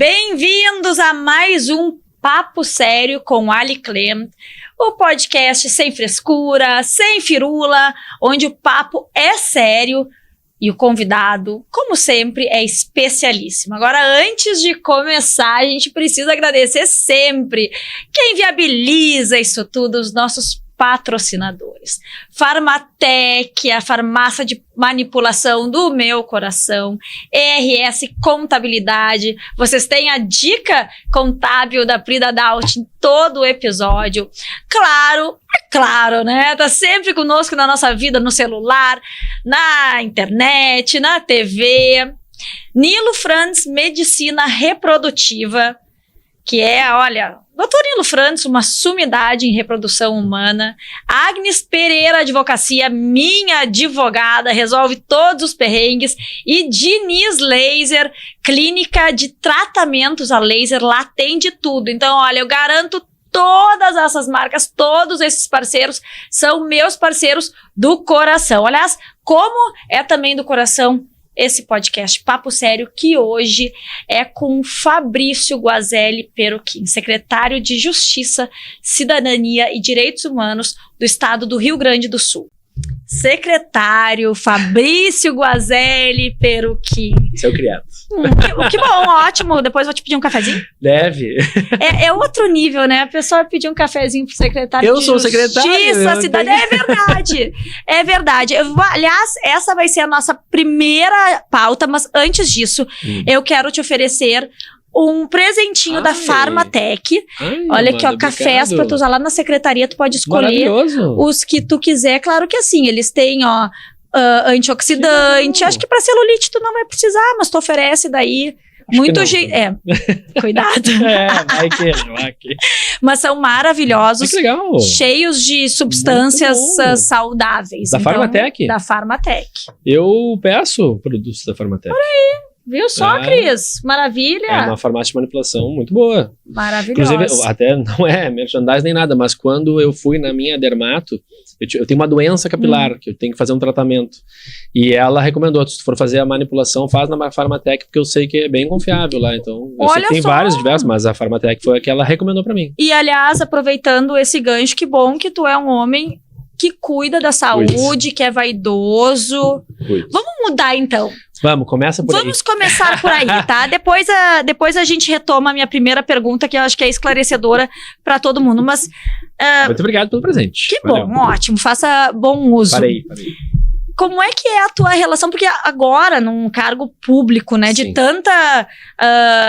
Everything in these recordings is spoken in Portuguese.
Bem-vindos a mais um Papo Sério com Ali Clem, o podcast sem frescura, sem firula, onde o papo é sério e o convidado, como sempre, é especialíssimo. Agora, antes de começar, a gente precisa agradecer sempre quem viabiliza isso tudo, os nossos patrocinadores. Farmatec, a farmácia de manipulação do meu coração. ERS Contabilidade. Vocês têm a dica contábil da Prida Daut em todo o episódio. Claro, né? Tá sempre conosco na nossa vida, no celular, na internet, na TV. Nilo Frantz Medicina Reprodutiva, que é, olha, Dr. Nilo Frantz, uma sumidade em reprodução humana. Agnes Pereira Advocacia, minha advogada, resolve todos os perrengues. E Diniz Laser, clínica de tratamentos a laser, lá tem de tudo. Então, olha, eu garanto todas essas marcas, todos esses parceiros são meus parceiros do coração. Aliás, como é também do coração esse podcast Papo Sério, que hoje é com Fabrício Guazelli Peruquim, secretário de Justiça, Cidadania e Direitos Humanos do Estado do Rio Grande do Sul. Secretário Fabrício Guazelli Peruquim. Seu criado. Que bom, ótimo. Depois vou te pedir um cafezinho. Deve. É outro nível, né? A pessoa pedir um cafezinho pro secretário Eu de sou Justiça, secretário. Cidadania. É verdade. É verdade. Aliás, essa vai ser a nossa primeira pauta, mas antes disso, eu quero te oferecer um presentinho da Farmatec. Olha aqui, ó, cafés pra tu usar lá na secretaria, tu pode escolher os que tu quiser. Claro que assim, eles têm, ó, antioxidante. Acho que pra celulite tu não vai precisar, mas tu oferece daí. Acho muito jeito. Cuidado. Vai que. Mas são maravilhosos. Que legal. Cheios de substâncias saudáveis. Da Farmatec? Da Farmatec. Eu peço produtos da Farmatec. Por aí. Viu só, Cris? Maravilha. É uma farmácia de manipulação muito boa. Maravilhosa. Inclusive, até não é merchandising nem nada, mas quando eu fui na minha dermato, eu tenho uma doença capilar, que eu tenho que fazer um tratamento. E ela recomendou, se tu for fazer a manipulação, faz na Farmatec, porque eu sei que é bem confiável lá. Então, eu sei que tem vários diversos, mas a Farmatec foi a que ela recomendou pra mim. E, aliás, aproveitando esse gancho, que bom que tu é um homem que cuida da saúde, que é vaidoso. Vamos mudar, então. Vamos, começa por aí. Vamos começar por aí, tá? Depois a gente retoma a minha primeira pergunta, que eu acho que é esclarecedora para todo mundo. Mas muito obrigado pelo presente. Que bom, ótimo. Faça bom uso. Parei. Como é que é a tua relação? Porque agora, num cargo público, né, de tanta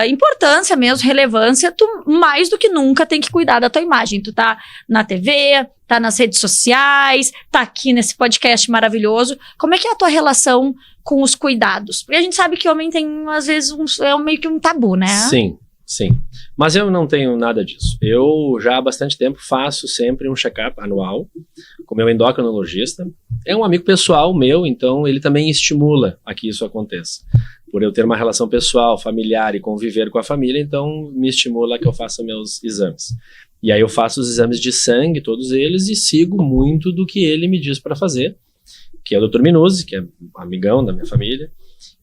importância mesmo, relevância, tu mais do que nunca tem que cuidar da tua imagem. Tu tá na TV, tá nas redes sociais, tá aqui nesse podcast maravilhoso. Como é que é a tua relação com os cuidados? Porque a gente sabe que homem tem, às vezes, meio que um tabu, né? Sim. Mas eu não tenho nada disso. Eu já há bastante tempo faço sempre um check-up anual com meu endocrinologista. É um amigo pessoal meu, então ele também estimula a que isso aconteça. Por eu ter uma relação pessoal, familiar e conviver com a família, então me estimula a que eu faça meus exames. E aí eu faço os exames de sangue, todos eles, e sigo muito do que ele me diz para fazer, que é o Dr. Minuzzi, que é amigão da minha família,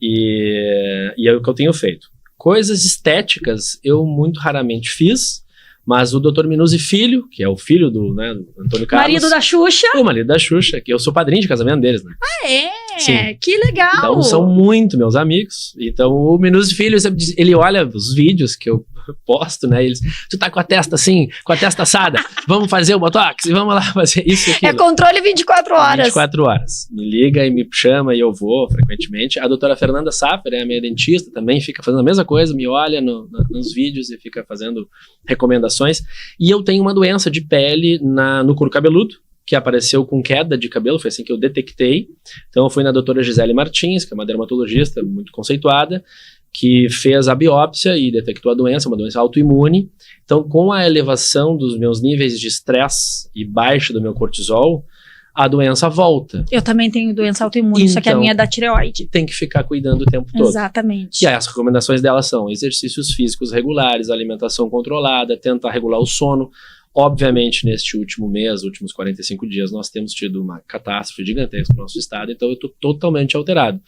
e é o que eu tenho feito. Coisas estéticas eu muito raramente fiz, mas o Dr. Minuzzi Filho, que é o filho do Antônio Carlos. Marido da Xuxa. O marido da Xuxa, que eu sou padrinho de casamento deles, né? Ah, é? Sim. Que legal. Então são muito meus amigos. Então o Minuzzi Filho, ele olha os vídeos que eu posto, né? Eles, tu tá com a testa assim, com a testa assada, vamos fazer o botox, vamos lá fazer isso e aquilo. É controle 24 horas. 24 horas. Me liga e me chama e eu vou frequentemente. A doutora Fernanda Saffer, a minha dentista, também fica fazendo a mesma coisa, me olha nos vídeos e fica fazendo recomendações. E eu tenho uma doença de pele no couro cabeludo, que apareceu com queda de cabelo, foi assim que eu detectei. Então eu fui na doutora Gisele Martins, que é uma dermatologista muito conceituada, que fez a biópsia e detectou a doença, uma doença autoimune. Então, com a elevação dos meus níveis de estresse e baixa do meu cortisol, a doença volta. Eu também tenho doença autoimune, só que a minha é da tireoide. Tem que ficar cuidando o tempo todo. Exatamente. E aí, as recomendações dela são exercícios físicos regulares, alimentação controlada, tentar regular o sono. Obviamente, neste último mês, últimos 45 dias, nós temos tido uma catástrofe gigantesca no nosso estado, então eu estou totalmente alterado.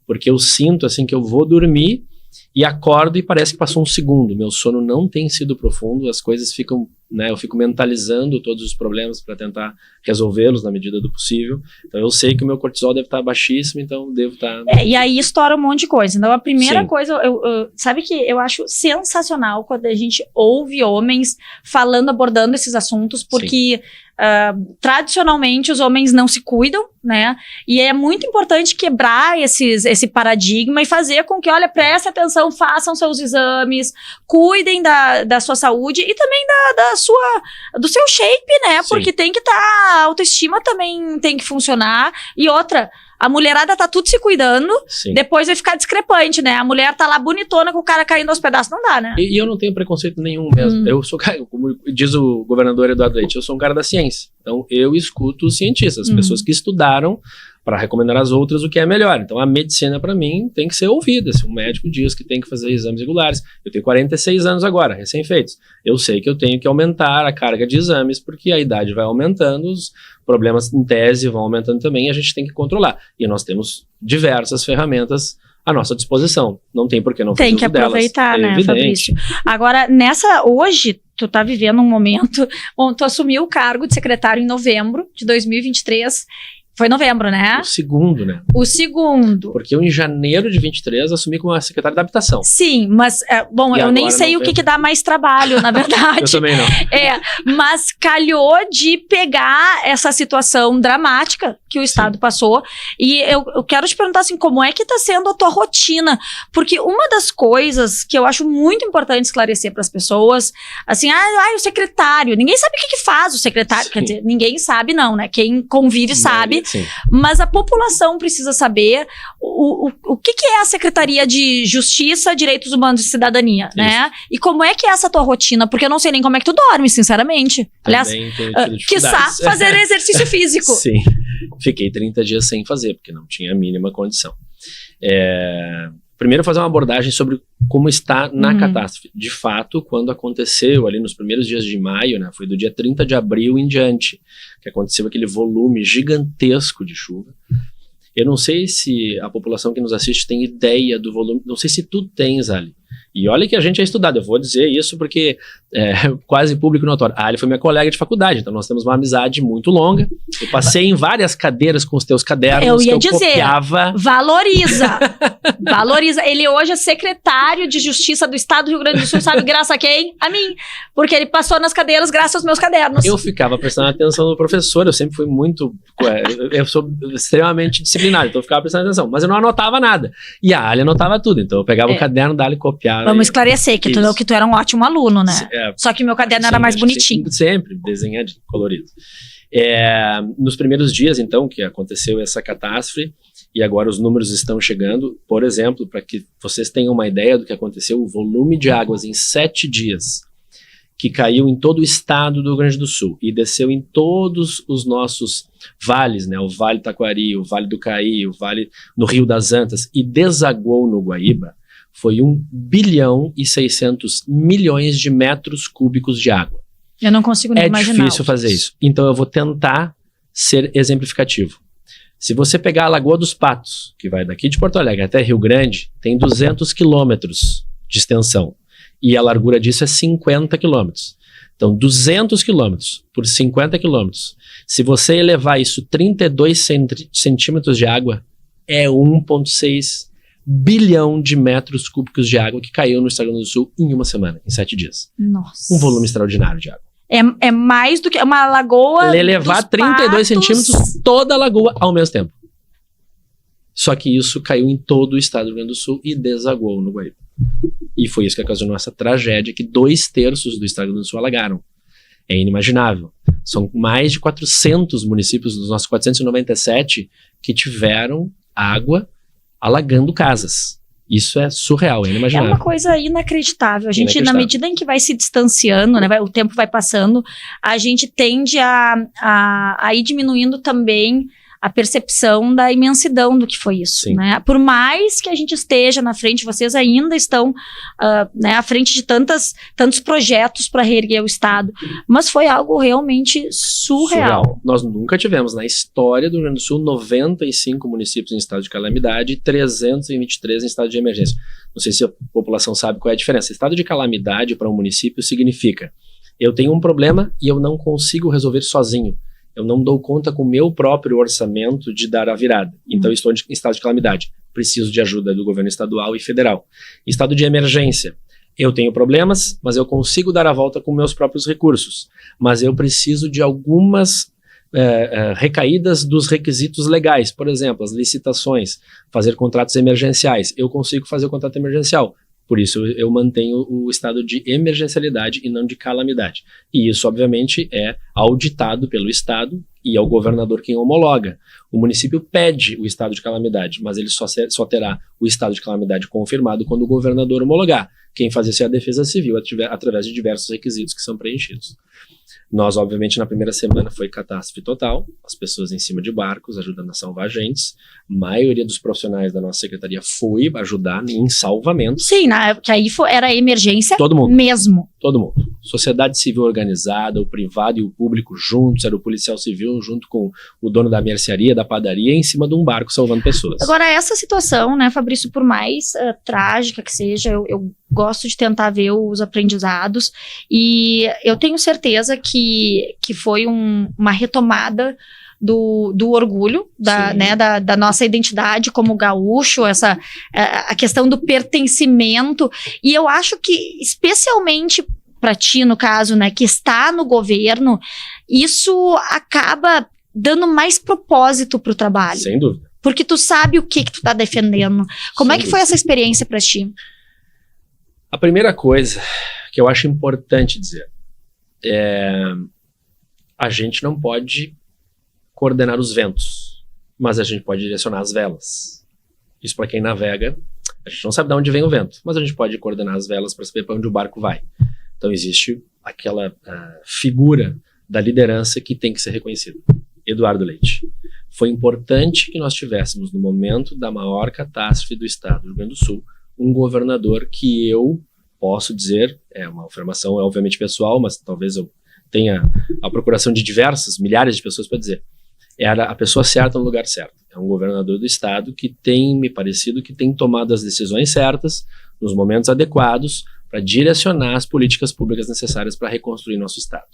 Porque eu sinto, assim, que eu vou dormir e acordo e parece que passou um segundo. Meu sono não tem sido profundo, as coisas ficam, né, eu fico mentalizando todos os problemas para tentar resolvê-los na medida do possível. Então eu sei que o meu cortisol deve estar baixíssimo, então devo estar... E aí estoura um monte de coisa. Então a primeira Sim. coisa, sabe que eu acho sensacional quando a gente ouve homens abordando esses assuntos, porque tradicionalmente os homens não se cuidam, né? E é muito importante quebrar esse paradigma e fazer com que, olha, prestem atenção, façam seus exames, cuidem da sua saúde e também do seu shape, né? Sim. Porque tem que estar, a autoestima também tem que funcionar. E outra, a mulherada tá tudo se cuidando, Sim. depois vai ficar discrepante, né? A mulher tá lá bonitona com o cara caindo aos pedaços, não dá, né? E eu não tenho preconceito nenhum mesmo. Eu sou, como diz o governador Eduardo Leite, eu sou um cara da ciência. Então eu escuto os cientistas, as pessoas que estudaram para recomendar às outras o que é melhor. Então a medicina para mim tem que ser ouvida. Se um médico diz que tem que fazer exames regulares, eu tenho 46 anos agora, recém-feitos. Eu sei que eu tenho que aumentar a carga de exames porque a idade vai aumentando, os problemas em tese vão aumentando também e a gente tem que controlar. E nós temos diversas ferramentas à nossa disposição. Não tem por que não fazer Tem que uso delas. aproveitar, É né, evidente. Fabrício? Agora, hoje, tu tá vivendo um momento... Bom, tu assumiu o cargo de secretário em novembro de 2023. Foi novembro, né? O segundo, né? O segundo. Porque eu, em janeiro de 23, assumi como secretário da habitação. Sim, mas, bom, E eu nem agora, sei o que dá mais trabalho, na verdade. Eu também não. Mas calhou de pegar essa situação dramática que o Estado passou. E eu quero te perguntar, assim, como é que tá sendo a tua rotina? Porque uma das coisas que eu acho muito importante esclarecer para as pessoas, assim, o secretário, ninguém sabe o que faz o secretário, Sim. quer dizer, ninguém sabe não, né? Quem convive sabe, Sim. mas a população precisa saber o que é a Secretaria de Justiça, Direitos Humanos e Cidadania, né? E como é que é essa tua rotina? Porque eu não sei nem como é que tu dorme, sinceramente. Aliás, Também tenho tido quiçá dificuldades. fazer exercício físico. Sim. Fiquei 30 dias sem fazer, porque não tinha a mínima condição. Primeiro, fazer uma abordagem sobre como está na catástrofe. De fato, quando aconteceu ali nos primeiros dias de maio, né, foi do dia 30 de abril em diante, que aconteceu aquele volume gigantesco de chuva. Eu não sei se a população que nos assiste tem ideia do volume, não sei se tu tens, Ali. E olha que a gente é estudado, eu vou dizer isso porque quase público notório. A Ali foi minha colega de faculdade, então nós temos uma amizade muito longa. Eu passei em várias cadeiras com os teus cadernos Eu ia que eu dizer, copiava. Valoriza. Ele hoje é secretário de Justiça do Estado do Rio Grande do Sul, sabe graças a quem? A mim. Porque ele passou nas cadeiras graças aos meus cadernos. Eu ficava prestando atenção no professor, eu sempre fui muito... eu sou extremamente disciplinado, então eu ficava prestando atenção. Mas eu não anotava nada. E a Ali anotava tudo, então eu pegava o caderno da Ali e copiava. Vamos esclarecer que tu era um ótimo aluno, né? Só que meu caderno era mais bonitinho. Sempre desenhado, colorido. Nos primeiros dias, então, que aconteceu essa catástrofe, e agora os números estão chegando, por exemplo, para que vocês tenham uma ideia do que aconteceu, o volume de águas em 7 dias, que caiu em todo o estado do Rio Grande do Sul, e desceu em todos os nossos vales, né, o Vale Taquari, o Vale do Caí, o Vale no Rio das Antas, e desaguou no Guaíba, foi 1 bilhão e 600 milhões de metros cúbicos de água. Eu não consigo nem imaginar. É difícil fazer isso. Então eu vou tentar ser exemplificativo. Se você pegar a Lagoa dos Patos, que vai daqui de Porto Alegre até Rio Grande, tem 200 quilômetros de extensão. E a largura disso é 50 quilômetros. Então 200 quilômetros por 50 quilômetros. Se você elevar isso 32 centímetros de água, é 1,6 bilhão de metros cúbicos de água que caiu no Estado do Sul em uma semana, em 7 dias. Nossa. Um volume extraordinário de água. É mais do que uma lagoa. Levar 32 centímetros toda a lagoa ao mesmo tempo. Só que isso caiu em todo o estado do Rio Grande do Sul e desaguou no Guaíba. E foi isso que ocasionou essa tragédia, que 2/3 do estado do Rio Grande do Sul alagaram. É inimaginável. São mais de 400 municípios dos nossos 497 que tiveram água alagando casas. Isso é surreal, é inimaginável. É uma coisa inacreditável. A gente, na medida em que vai se distanciando, né, o tempo vai passando, a gente tende a ir diminuindo também a percepção da imensidão do que foi isso, Sim. né? Por mais que a gente esteja na frente, vocês ainda estão né, à frente de tantos projetos para reerguer o Estado, mas foi algo realmente surreal. Nós nunca tivemos na história do Rio Grande do Sul 95 municípios em estado de calamidade e 323 em estado de emergência. Não sei se a população sabe qual é a diferença. Estado de calamidade para um município significa: eu tenho um problema e eu não consigo resolver sozinho. Eu não dou conta com o meu próprio orçamento de dar a virada. Então, estou em estado de calamidade. Preciso de ajuda do governo estadual e federal. Estado de emergência. Eu tenho problemas, mas eu consigo dar a volta com meus próprios recursos. Mas eu preciso de algumas recaídas dos requisitos legais. Por exemplo, as licitações, fazer contratos emergenciais. Eu consigo fazer o contrato emergencial. Por isso, eu mantenho o estado de emergencialidade e não de calamidade. E isso, obviamente, é auditado pelo Estado e é o governador quem homologa. O município pede o estado de calamidade, mas ele só terá o estado de calamidade confirmado quando o governador homologar. Quem faz isso é a Defesa Civil, através de diversos requisitos que são preenchidos. Nós, obviamente, na primeira semana foi catástrofe total, as pessoas em cima de barcos ajudando a salvar agentes. A maioria dos profissionais da nossa secretaria foi ajudar em salvamentos. Sim, que aí era emergência Todo mundo. mesmo. Todo mundo. Sociedade civil organizada, o privado e o público juntos, era o policial civil junto com o dono da mercearia, da padaria, em cima de um barco salvando pessoas. Agora, essa situação, né, Fabrício, por mais trágica que seja, eu gosto de tentar ver os aprendizados e eu tenho certeza que foi uma retomada do orgulho, da nossa identidade como gaúcho, a questão do pertencimento. E eu acho que, especialmente para ti, no caso, né, que está no governo, isso acaba dando mais propósito para o trabalho. Sem dúvida. Porque tu sabe o que tu está defendendo. Como é que foi essa experiência para ti? A primeira coisa que eu acho importante dizer é: a gente não pode coordenar os ventos, mas a gente pode direcionar as velas. Isso para quem navega, a gente não sabe de onde vem o vento, mas a gente pode coordenar as velas para saber para onde o barco vai. Então existe aquela figura da liderança que tem que ser reconhecida. Eduardo Leite. Foi importante que nós tivéssemos, no momento da maior catástrofe do estado do Rio Grande do Sul, um governador que eu posso dizer, é uma afirmação obviamente pessoal, mas talvez eu tenha a procuração de milhares de pessoas para dizer, era a pessoa certa no lugar certo. É um governador do estado que tem, me parecido, que tem tomado as decisões certas, nos momentos adequados, para direcionar as políticas públicas necessárias para reconstruir nosso estado.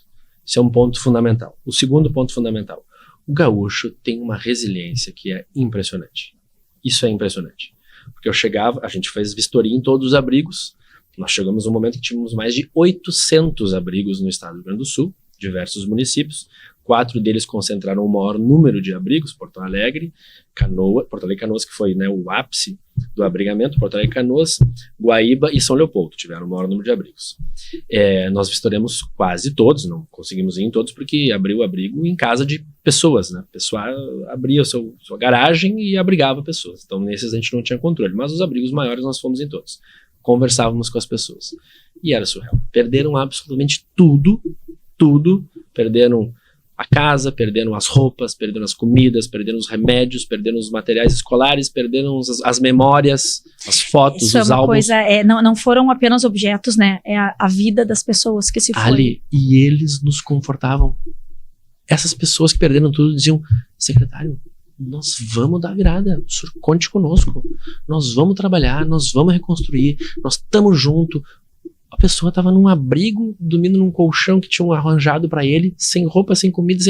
Isso é um ponto fundamental. O segundo ponto fundamental, o gaúcho tem uma resiliência que é impressionante. Isso é impressionante. Porque a gente fez vistoria em todos os abrigos, nós chegamos num momento que tínhamos mais de 800 abrigos no estado do Rio Grande do Sul, diversos municípios, 4 deles concentraram o maior número de abrigos, Porto Alegre, Canoas, que foi, né, o ápice do abrigamento, Porto Alegre, Canoas, Guaíba e São Leopoldo, tiveram o maior número de abrigos. Nós vistoriamos quase todos, não conseguimos ir em todos, porque abriu abrigo em casa de pessoas, né? A pessoa abria sua garagem e abrigava pessoas, então nesses a gente não tinha controle, mas os abrigos maiores nós fomos em todos. Conversávamos com as pessoas, e era surreal. Perderam absolutamente tudo, perderam a casa, perderam as roupas, perderam as comidas, perderam os remédios, perderam os materiais escolares, perderam as memórias, as fotos, isso os álbuns. Não foram apenas objetos, né? É a vida das pessoas que se foi. Ali, e eles nos confortavam. Essas pessoas que perderam tudo diziam: secretário, nós vamos dar a virada, o senhor conte conosco, nós vamos trabalhar, nós vamos reconstruir, nós estamos juntos. A pessoa estava num abrigo, dormindo num colchão que tinham arranjado para ele, sem roupa, sem comida,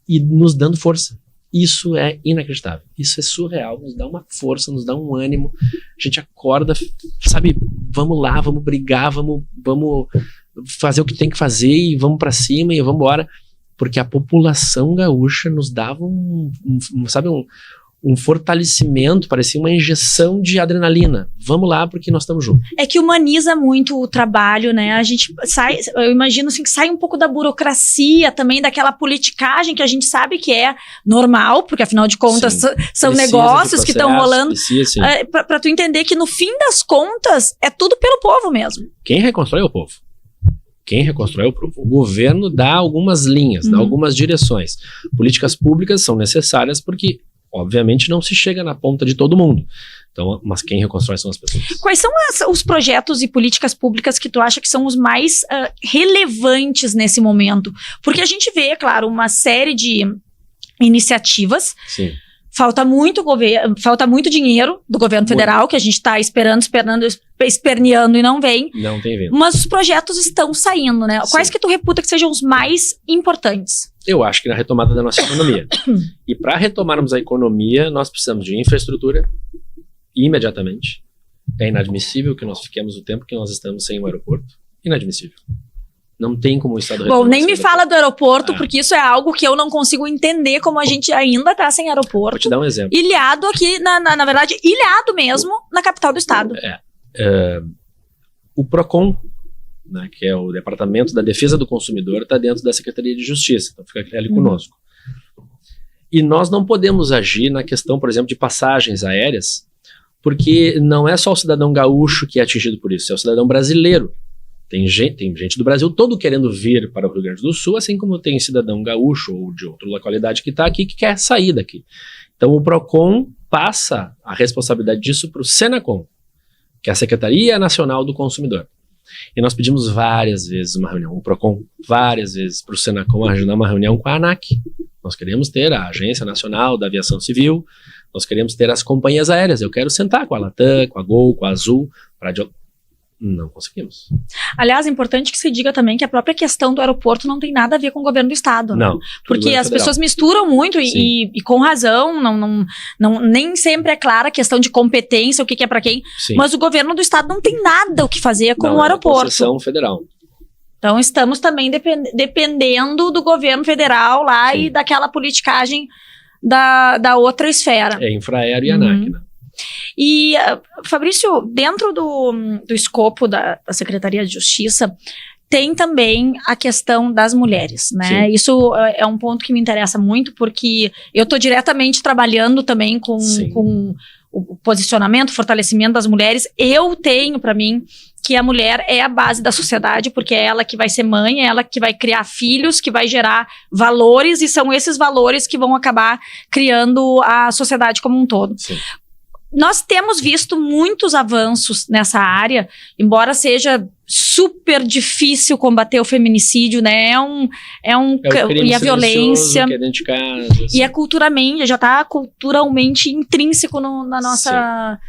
e nos dando força. Isso é inacreditável, isso é surreal, nos dá uma força, nos dá um ânimo, a gente acorda, sabe, vamos lá, vamos brigar, vamos fazer o que tem que fazer e vamos para cima e vamos embora, porque a população gaúcha nos dava um fortalecimento, parecia uma injeção de adrenalina. Vamos lá, porque nós estamos juntos. É que humaniza muito o trabalho, né? A gente eu imagino assim, que sai um pouco da burocracia também, daquela politicagem que a gente sabe que é normal, porque afinal de contas são negócios que estão rolando. Pra tu entender que no fim das contas é tudo pelo povo mesmo. Quem reconstrói é o povo. Quem reconstrói é o povo. O governo dá algumas linhas, dá algumas direções. Políticas públicas são necessárias porque, obviamente, não se chega na ponta de todo mundo. Então, mas quem reconstrói são as pessoas. Quais são os projetos e políticas públicas que tu acha que são os mais relevantes nesse momento? Porque a gente vê, claro, uma série de iniciativas. Sim. Falta muito dinheiro do governo federal, que a gente está esperneando e não vem. Não tem vindo. Mas os projetos estão saindo, né? Sim. Quais que tu reputa que sejam os mais importantes? Eu acho que na retomada da nossa economia. E para retomarmos a economia, nós precisamos de infraestrutura imediatamente. É inadmissível que nós fiquemos o tempo que nós estamos sem o aeroporto. Inadmissível. Não tem como o Estado retomar. Bom, nem me fala do aeroporto, porque isso é algo que eu não consigo entender, como a gente ainda tá sem aeroporto. Vou te dar um exemplo. Ilhado aqui, na verdade, ilhado mesmo, na capital do estado. O PROCON, né, que é o Departamento da Defesa do Consumidor, está dentro da Secretaria de Justiça, então fica ali conosco. E nós não podemos agir na questão, por exemplo, de passagens aéreas, porque não é só o cidadão gaúcho que é atingido por isso, é o cidadão brasileiro. Tem gente do Brasil todo querendo vir para o Rio Grande do Sul, assim como tem cidadão gaúcho ou de outra localidade que está aqui que quer sair daqui. Então o PROCON passa a responsabilidade disso para o Senacom, que é a Secretaria Nacional do Consumidor. E nós pedimos várias vezes uma reunião, o PROCON várias vezes para o Senacom agendar uma reunião com a ANAC. Nós queremos ter a Agência Nacional da Aviação Civil, nós queremos ter as companhias aéreas, eu quero sentar com a Latam, com a Gol, com a Azul, para não conseguimos. Aliás, é importante que se diga também que a própria questão do aeroporto não tem nada a ver com o governo do estado. Não. Porque as pessoas misturam muito e com razão, nem sempre é clara a questão de competência, o que é para quem. Sim. Mas o governo do estado não tem nada o que fazer com o aeroporto. É uma concessão federal. Então estamos também dependendo do governo federal lá e daquela politicagem da outra esfera. É Infraero e ANAC, né? E, Fabrício, dentro do escopo da Secretaria de Justiça, tem também a questão das mulheres, né? Sim. Isso é um ponto que me interessa muito, porque eu estou diretamente trabalhando também com o posicionamento, o fortalecimento das mulheres. Eu tenho para mim que a mulher é a base da sociedade, porque é ela que vai ser mãe, é ela que vai criar filhos, que vai gerar valores, e são esses valores que vão acabar criando a sociedade como um todo. Sim. Nós temos visto muitos avanços nessa área, embora seja super difícil combater o feminicídio, né? E a violência. Que é dentro de casa, assim. E é culturalmente, já está culturalmente intrínseco na nossa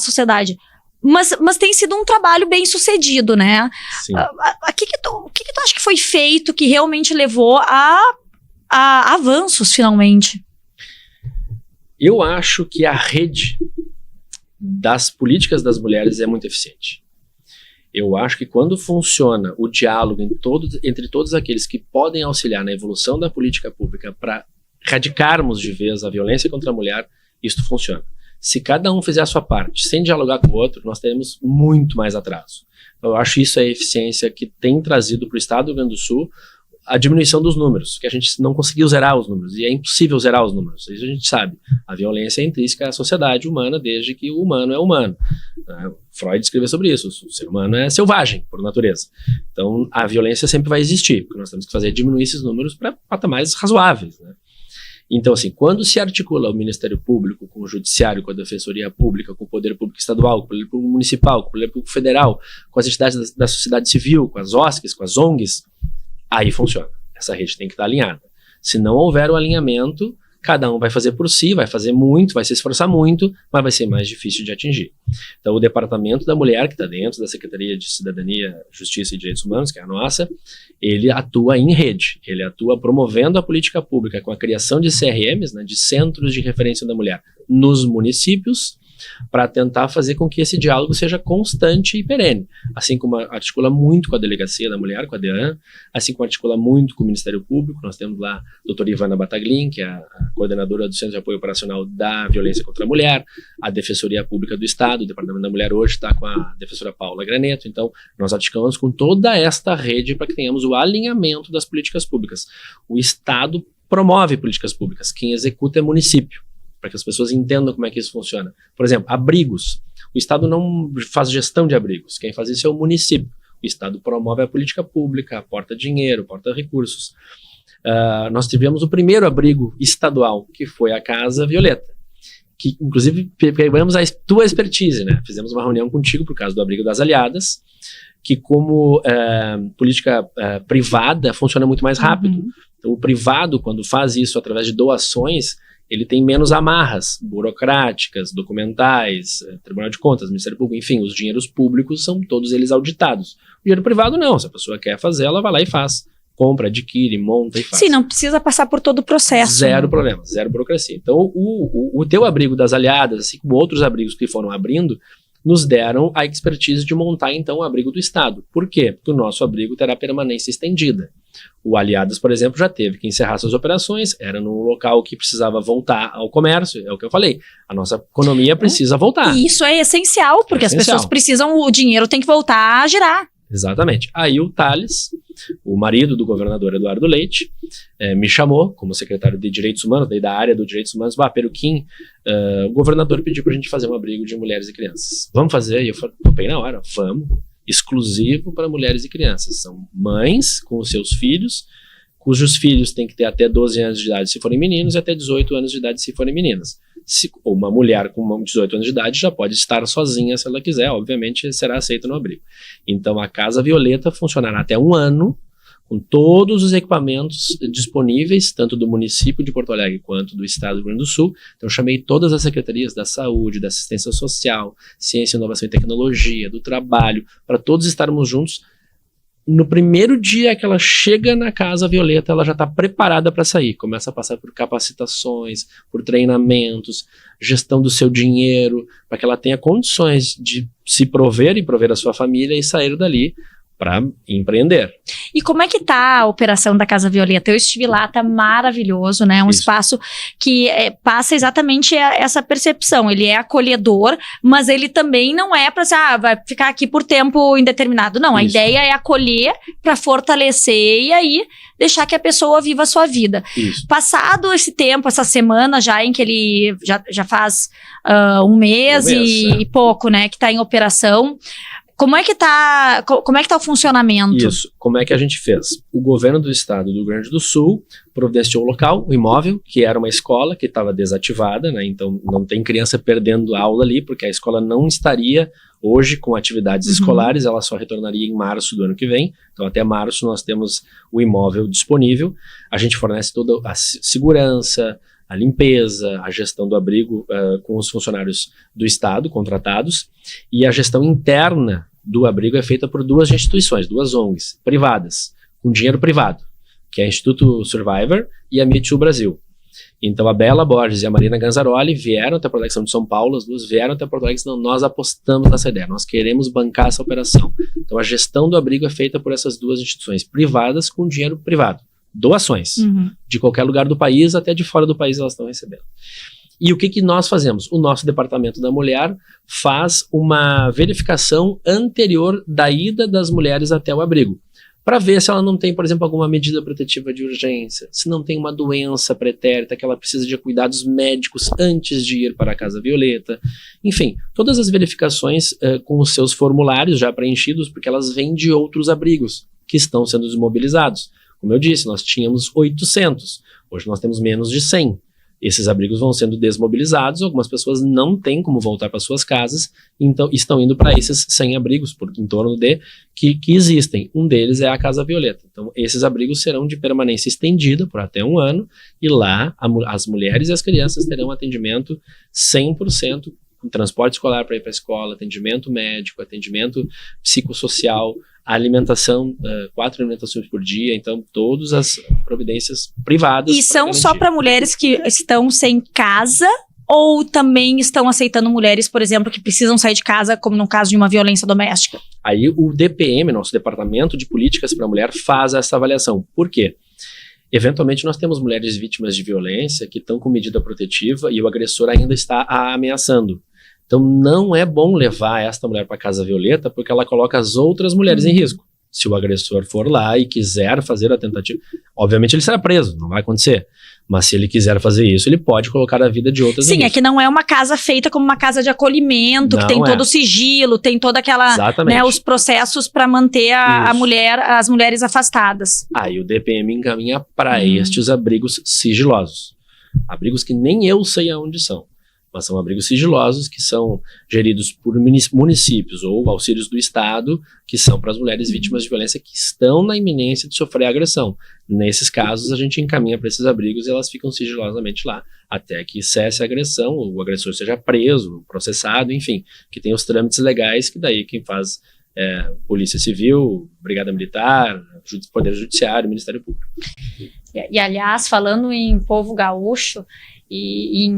sociedade. Mas tem sido um trabalho bem sucedido, né? Sim. O que tu acha que foi feito que realmente levou a avanços, finalmente? Eu acho que a rede das políticas das mulheres é muito eficiente. Eu acho que quando funciona o diálogo entre todos aqueles que podem auxiliar na evolução da política pública para erradicarmos de vez a violência contra a mulher, isso funciona. Se cada um fizer a sua parte, sem dialogar com o outro, nós teremos muito mais atraso. Eu acho isso a eficiência que tem trazido para o Estado do Rio Grande do Sul a diminuição dos números, que a gente não conseguiu zerar os números, e é impossível zerar os números, isso a gente sabe. A violência é intrínseca à sociedade humana desde que o humano é humano. Freud escreveu sobre isso, o ser humano é selvagem, por natureza. Então, a violência sempre vai existir, o que nós temos que fazer é diminuir esses números para patamares razoáveis, né? Então, assim, quando se articula o Ministério Público com o Judiciário, com a Defensoria Pública, com o Poder Público Estadual, com o Poder Público Municipal, com o Poder Público Federal, com as entidades da sociedade civil, com as OSCs, com as ONGs, aí funciona. Essa rede tem que estar alinhada. Se não houver o alinhamento, cada um vai fazer por si, vai fazer muito, vai se esforçar muito, mas vai ser mais difícil de atingir. Então, o Departamento da Mulher, que está dentro da Secretaria de Cidadania, Justiça e Direitos Humanos, que é a nossa, ele atua em rede, ele atua promovendo a política pública com a criação de CRMs, né, de Centros de Referência da Mulher, nos municípios, para tentar fazer com que esse diálogo seja constante e perene, assim como articula muito com a Delegacia da Mulher, com a DEAN, assim como articula muito com o Ministério Público. Nós temos lá a doutora Ivana Bataglin, que é a coordenadora do Centro de Apoio Operacional da Violência contra a Mulher, a Defensoria Pública do Estado, o Departamento da Mulher hoje está com a defensora Paula Graneto. Então, nós articulamos com toda esta rede para que tenhamos o alinhamento das políticas públicas. O Estado promove políticas públicas, quem executa é município, para que as pessoas entendam como é que isso funciona. Por exemplo, abrigos. O Estado não faz gestão de abrigos. Quem faz isso é o município. O Estado promove a política pública, aporta dinheiro, aporta recursos. Nós tivemos o primeiro abrigo estadual, que foi a Casa Violeta, que inclusive pegamos a tua expertise, né? Fizemos uma reunião contigo por causa do abrigo das Aliadas, que como política privada funciona muito mais rápido. Então, o privado, quando faz isso através de doações, ele tem menos amarras burocráticas, documentais, Tribunal de Contas, Ministério Público, enfim, os dinheiros públicos são todos eles auditados. O dinheiro privado não, se a pessoa quer fazer, ela vai lá e faz. Compra, adquire, monta e faz. Sim, não precisa passar por todo o processo. Zero problema, zero burocracia. Então, o teu abrigo das Aliadas, assim como outros abrigos que foram abrindo, nos deram a expertise de montar, então, o abrigo do Estado. Por quê? Porque o nosso abrigo terá permanência estendida. O Aliadas, por exemplo, já teve que encerrar suas operações, era num local que precisava voltar ao comércio, é o que eu falei. A nossa economia precisa voltar. E isso é essencial, porque as pessoas precisam, o dinheiro tem que voltar a girar. Exatamente. Aí o Thales, o marido do governador Eduardo Leite, me chamou como secretário de Direitos Humanos, daí da área dos Direitos Humanos, Peruquim, o governador pediu pra gente fazer um abrigo de mulheres e crianças. Vamos fazer? E eu falei, na hora, vamos. Exclusivo para mulheres e crianças. São mães com os seus filhos, cujos filhos têm que ter até 12 anos de idade se forem meninos e até 18 anos de idade se forem meninas. Ou uma mulher com 18 anos de idade já pode estar sozinha se ela quiser, obviamente será aceita no abrigo. Então a Casa Violeta funcionará até 1 ano, com todos os equipamentos disponíveis, tanto do município de Porto Alegre quanto do estado do Rio Grande do Sul. Então eu chamei todas as secretarias da saúde, da assistência social, ciência, inovação e tecnologia, do trabalho, para todos estarmos juntos. No primeiro dia que ela chega na Casa Violeta, ela já está preparada para sair. Começa a passar por capacitações, por treinamentos, gestão do seu dinheiro, para que ela tenha condições de se prover e prover a sua família e sair dali para empreender. E como é que tá a operação da Casa Violeta? Eu estive lá, tá maravilhoso, né? Um espaço que passa exatamente essa percepção. Ele é acolhedor, mas ele também não é para vai ficar aqui por tempo indeterminado. Não, a ideia é acolher para fortalecer e aí deixar que a pessoa viva a sua vida. Passado esse tempo, essa semana já em que ele já faz 1 mês, e pouco, né? Que tá em operação. Como é que tá o funcionamento? Isso, como é que a gente fez? O governo do estado do Rio Grande do Sul providenciou o local, o imóvel, que era uma escola que estava desativada, né? Então não tem criança perdendo aula ali, porque a escola não estaria hoje com atividades escolares, ela só retornaria em março do ano que vem. Então até março nós temos o imóvel disponível. A gente fornece toda a segurança, a limpeza, a gestão do abrigo com os funcionários do estado contratados, e a gestão interna do abrigo é feita por 2 instituições, 2 ONGs privadas, com dinheiro privado, que é o Instituto Survivor e a Me Too Brasil. Então a Bela Borges e a Marina Ganzaroli vieram até a Porto Alegre, são de São Paulo, as duas vieram até a Porto Alegre, nós apostamos nessa ideia, nós queremos bancar essa operação. Então a gestão do abrigo é feita por essas 2 instituições privadas com dinheiro privado. Doações, de qualquer lugar do país, até de fora do país elas estão recebendo. E o que nós fazemos? O nosso Departamento da Mulher faz uma verificação anterior da ida das mulheres até o abrigo, para ver se ela não tem, por exemplo, alguma medida protetiva de urgência, se não tem uma doença pretérita, que ela precisa de cuidados médicos antes de ir para a Casa Violeta. Enfim, todas as verificações com os seus formulários já preenchidos, porque elas vêm de outros abrigos que estão sendo desmobilizados. Como eu disse, nós tínhamos 800, hoje nós temos menos de 100. Esses abrigos vão sendo desmobilizados, algumas pessoas não têm como voltar para suas casas, então estão indo para esses 100 abrigos, em torno que existem. Um deles é a Casa Violeta. Então esses abrigos serão de permanência estendida por até 1 ano, e lá as mulheres e as crianças terão atendimento 100%, com transporte escolar para ir para a escola, atendimento médico, atendimento psicossocial, a alimentação, 4 alimentações por dia, então todas as providências privadas. E são só para mulheres que estão sem casa, ou também estão aceitando mulheres, por exemplo, que precisam sair de casa, como no caso de uma violência doméstica? Aí o DPM, nosso Departamento de Políticas para a Mulher, faz essa avaliação. Por quê? Eventualmente nós temos mulheres vítimas de violência que estão com medida protetiva e o agressor ainda está a ameaçando. Então não é bom levar esta mulher para a Casa Violeta, porque ela coloca as outras mulheres em risco. Se o agressor for lá e quiser fazer a tentativa, obviamente ele será preso, não vai acontecer. Mas se ele quiser fazer isso, ele pode colocar a vida de outras Sim, é que não é uma casa feita como uma casa de acolhimento, Não que tem é. todo o sigilo, tem toda aquela, Exatamente. né, os processos para manter a Isso. mulher, as mulheres afastadas. Aí o DPM encaminha para estes abrigos sigilosos. Abrigos que nem eu sei aonde são, mas são abrigos sigilosos que são geridos por municípios ou auxílios do Estado, que são para as mulheres vítimas de violência que estão na iminência de sofrer agressão. Nesses casos, a gente encaminha para esses abrigos e elas ficam sigilosamente lá, até que cesse a agressão, o agressor seja preso, processado, enfim, que tem os trâmites legais, que daí quem faz Polícia Civil, Brigada Militar, Poder Judiciário, Ministério Público. E aliás, falando em povo gaúcho,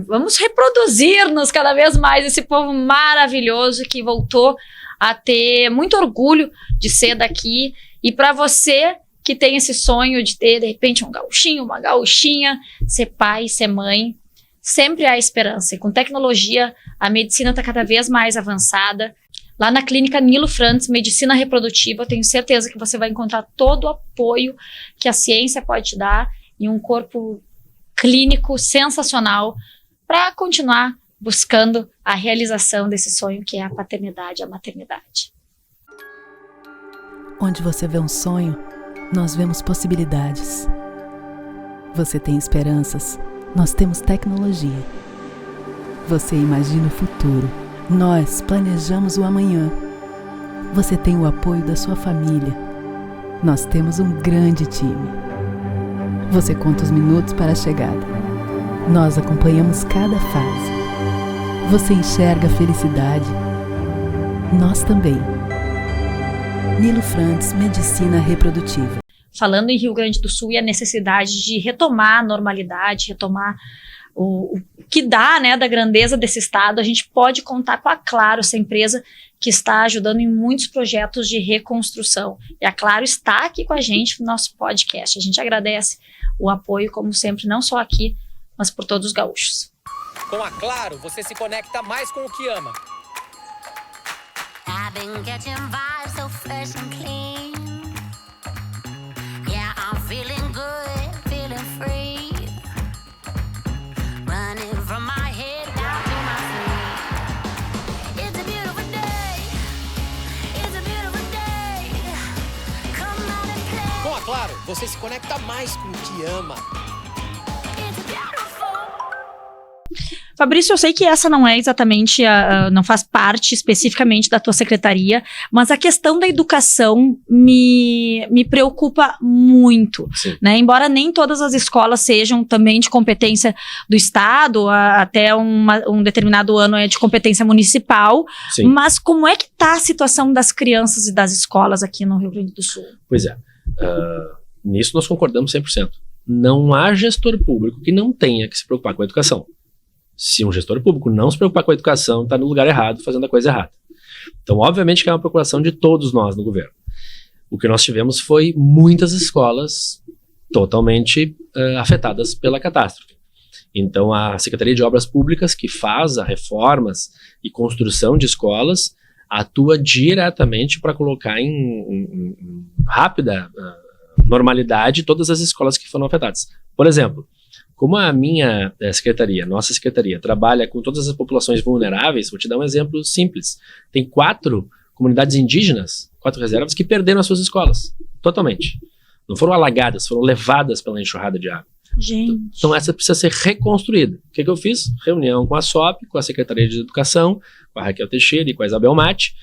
vamos reproduzir-nos cada vez mais esse povo maravilhoso que voltou a ter muito orgulho de ser daqui. E para você que tem esse sonho de ter, de repente, um gaúchinho, uma gaúchinha, ser pai, ser mãe, sempre há esperança. E com tecnologia, a medicina está cada vez mais avançada. Lá na clínica Nilo Frantz, Medicina Reprodutiva, eu tenho certeza que você vai encontrar todo o apoio que a ciência pode te dar e um corpo clínico sensacional para continuar buscando a realização desse sonho que é a paternidade, a maternidade. Onde você vê um sonho, nós vemos possibilidades. Você tem esperanças, nós temos tecnologia. Você imagina o futuro, nós planejamos o amanhã. Você tem o apoio da sua família, nós temos um grande time. Você conta os minutos para a chegada, nós acompanhamos cada fase. Você enxerga a felicidade, nós também. Nilo Frantz, Medicina Reprodutiva. Falando em Rio Grande do Sul e a necessidade de retomar a normalidade, retomar o que dá, né, da grandeza desse estado, a gente pode contar com a Claro, essa empresa que está ajudando em muitos projetos de reconstrução. E a Claro está aqui com a gente no nosso podcast. A gente agradece o apoio, como sempre, não só aqui, mas por todos os gaúchos. Com a Claro, você se conecta mais com o que ama. I've been catching vibes so fresh and clean. Yeah, I'm feeling good, feeling free. Running from my head down to my feet. It's a beautiful day. It's a beautiful day. Come out and play. Com a Claro, você se conecta mais com o que ama. It's beautiful. Fabrício, eu sei que essa não é exatamente, não faz parte especificamente da tua secretaria, mas a questão da educação me preocupa muito, né? Embora nem todas as escolas sejam também de competência do Estado, até um determinado ano é de competência municipal, Sim. Mas como é que está a situação das crianças e das escolas aqui no Rio Grande do Sul? Pois é, nisso nós concordamos 100%. Não há gestor público que não tenha que se preocupar com a educação. Se um gestor público não se preocupar com a educação, está no lugar errado, fazendo a coisa errada. Então, obviamente que é uma preocupação de todos nós no governo. O que nós tivemos foi muitas escolas totalmente afetadas pela catástrofe. Então, a Secretaria de Obras Públicas, que faz as reformas e construção de escolas, atua diretamente para colocar em rápida normalidade todas as escolas que foram afetadas. Por exemplo, como a minha secretaria, nossa secretaria, trabalha com todas as populações vulneráveis, vou te dar um exemplo simples. Tem 4 comunidades indígenas, 4 reservas, que perderam as suas escolas, totalmente. Não foram alagadas, foram levadas pela enxurrada de água. Gente. Então essa precisa ser reconstruída. O que eu fiz? Reunião com a SOP, com a Secretaria de Educação, com a Raquel Teixeira e com a Isabel Mate.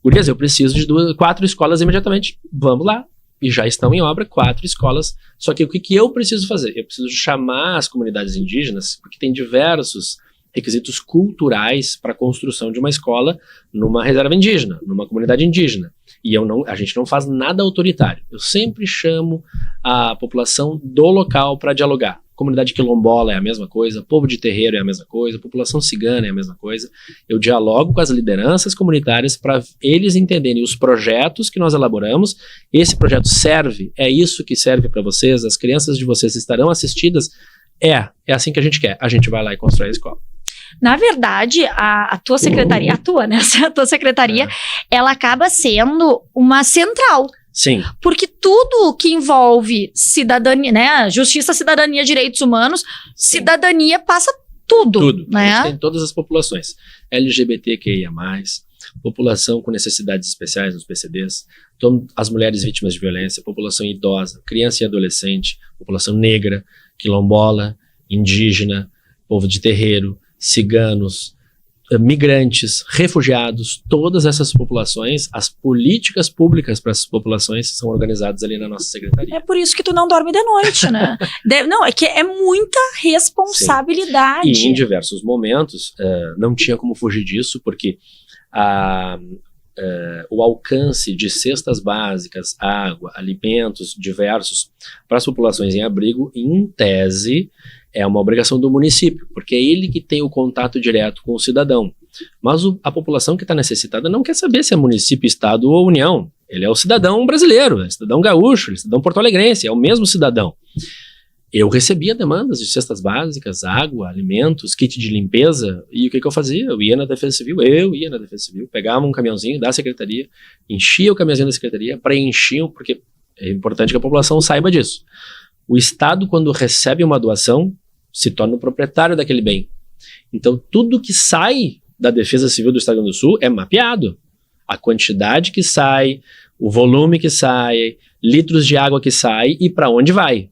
Gurias, eu preciso de 4 escolas imediatamente. Vamos lá. E já estão em obra 4 escolas. Só que o que eu preciso fazer? Eu preciso chamar as comunidades indígenas, porque tem diversos requisitos culturais para a construção de uma escola numa reserva indígena, numa comunidade indígena. E a gente não faz nada autoritário. Eu sempre chamo a população do local para dialogar. Comunidade quilombola é a mesma coisa, povo de terreiro é a mesma coisa, população cigana é a mesma coisa. Eu dialogo com as lideranças comunitárias para eles entenderem os projetos que nós elaboramos. Esse projeto serve, é isso que serve para vocês, as crianças de vocês estarão assistidas. É assim que a gente quer. A gente vai lá e constrói a escola. Na verdade, a tua secretaria, a tua secretaria, ela acaba sendo uma central, Sim. Porque tudo que envolve cidadania, né? Justiça, cidadania, direitos humanos, cidadania passa tudo. Tudo. A Né? gente tem todas as populações. LGBTQIA+, população com necessidades especiais nos PCDs, as mulheres vítimas de violência, população idosa, criança e adolescente, população negra, quilombola, indígena, povo de terreiro, ciganos, migrantes, refugiados, todas essas populações, as políticas públicas para essas populações são organizadas ali na nossa secretaria. É por isso que tu não dorme de noite, né? Não, é que é muita responsabilidade. E em diversos momentos, não tinha como fugir disso, porque o alcance de cestas básicas, água, alimentos diversos para as populações em abrigo, em tese, é uma obrigação do município, porque é ele que tem o contato direto com o cidadão. Mas a população que está necessitada não quer saber se é município, estado ou união. Ele é o cidadão brasileiro, é o cidadão gaúcho, é o cidadão porto-alegrense, é o mesmo cidadão. Eu recebia demandas de cestas básicas, água, alimentos, kit de limpeza, e o que eu fazia? Eu ia na Defesa Civil, pegava um caminhãozinho da secretaria, enchia o caminhãozinho da secretaria, preenchia, porque é importante que a população saiba disso. O Estado, quando recebe uma doação, se torna o proprietário daquele bem. Então, tudo que sai da Defesa Civil do Estado do Rio Grande do Sul é mapeado. A quantidade que sai, o volume que sai, litros de água que sai e para onde vai.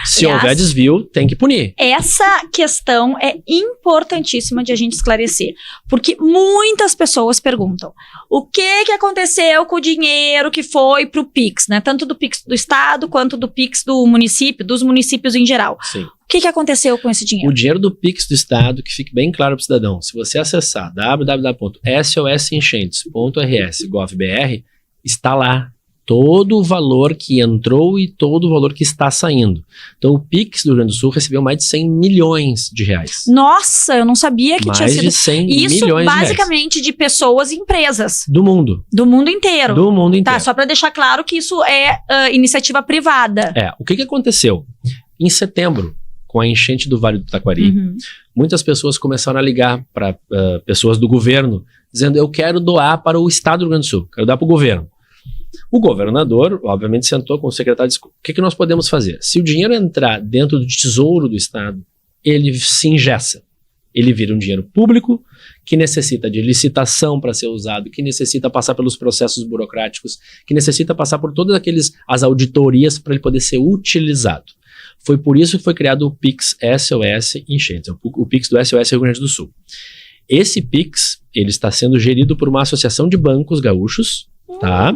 Se houver desvio, tem que punir. Essa questão é importantíssima de a gente esclarecer, porque muitas pessoas perguntam o que aconteceu com o dinheiro que foi pro Pix, né? Tanto do Pix do Estado quanto do Pix do município, dos municípios em geral. Sim. O que aconteceu com esse dinheiro? O dinheiro do Pix do Estado, que fique bem claro para o cidadão, se você acessar www.sosenchentes.rs.gov.br, está lá todo o valor que entrou e todo o valor que está saindo. Então o Pix do Rio Grande do Sul recebeu mais de 100 milhões de reais. Nossa, eu não sabia que tinha Mais sido. de 100 Isso milhões basicamente de pessoas e empresas. do mundo. Do mundo inteiro. Do mundo inteiro. Tá, só para deixar claro que isso é iniciativa privada. O que aconteceu? Em setembro, com a enchente do Vale do Taquari, muitas pessoas começaram a ligar para pessoas do governo, dizendo, eu quero doar para o Estado do Rio Grande do Sul, quero dar para o governo. O governador, obviamente, sentou com o secretário e disse, o que nós podemos fazer? Se o dinheiro entrar dentro do tesouro do Estado, ele se engessa. Ele vira um dinheiro público, que necessita de licitação para ser usado, que necessita passar pelos processos burocráticos, que necessita passar por todas as auditorias para ele poder ser utilizado. Foi por isso que foi criado o Pix SOS Enchentes, o Pix do SOS Rio Grande do Sul. Esse Pix, ele está sendo gerido por uma associação de bancos gaúchos, tá?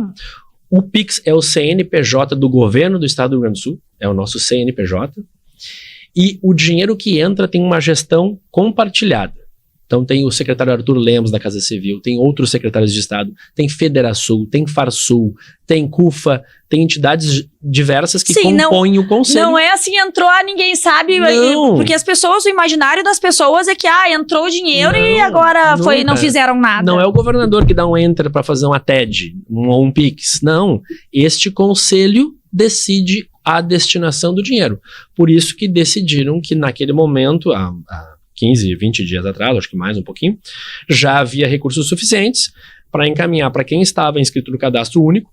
O Pix é o CNPJ do governo do Estado do Rio Grande do Sul, é o nosso CNPJ, e o dinheiro que entra tem uma gestão compartilhada. Então tem o secretário Arthur Lemos da Casa Civil, tem outros secretários de Estado, tem Federasul, tem Farsul, tem CUFA, tem entidades diversas que compõem o conselho. Não é assim, entrou, ninguém sabe, Não. porque as pessoas, o imaginário das pessoas é que, entrou o dinheiro e agora não fizeram nada. Não é o governador que dá um enter para fazer uma TED, um Pix, não. Este conselho decide a destinação do dinheiro. Por isso que decidiram que naquele momento, há 15, 20 dias atrás, acho que mais um pouquinho, já havia recursos suficientes para encaminhar para quem estava inscrito no cadastro único,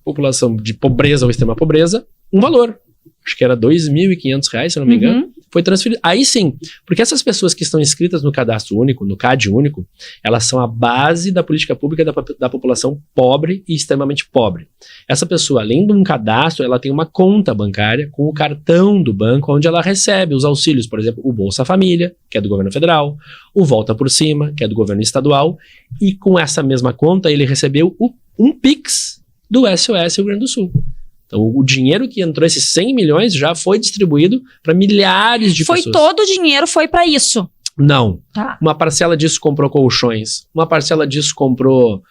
população de pobreza ou extrema pobreza, um valor. Acho que era R$ 2.500, se eu não me engano, foi transferido. Aí sim, porque essas pessoas que estão inscritas no cadastro único, no CAD único, elas são a base da política pública da população pobre e extremamente pobre. Essa pessoa, além de um cadastro, ela tem uma conta bancária com o cartão do banco, onde ela recebe os auxílios, por exemplo, o Bolsa Família, que é do governo federal, o Volta por Cima, que é do governo estadual, e com essa mesma conta ele recebeu um Pix do SOS Rio Grande do Sul. Então, o dinheiro que entrou, esses 100 milhões, já foi distribuído para milhares de pessoas. Todo o dinheiro foi para isso? Não. Tá. Uma parcela disso comprou colchões, uma parcela disso comprou...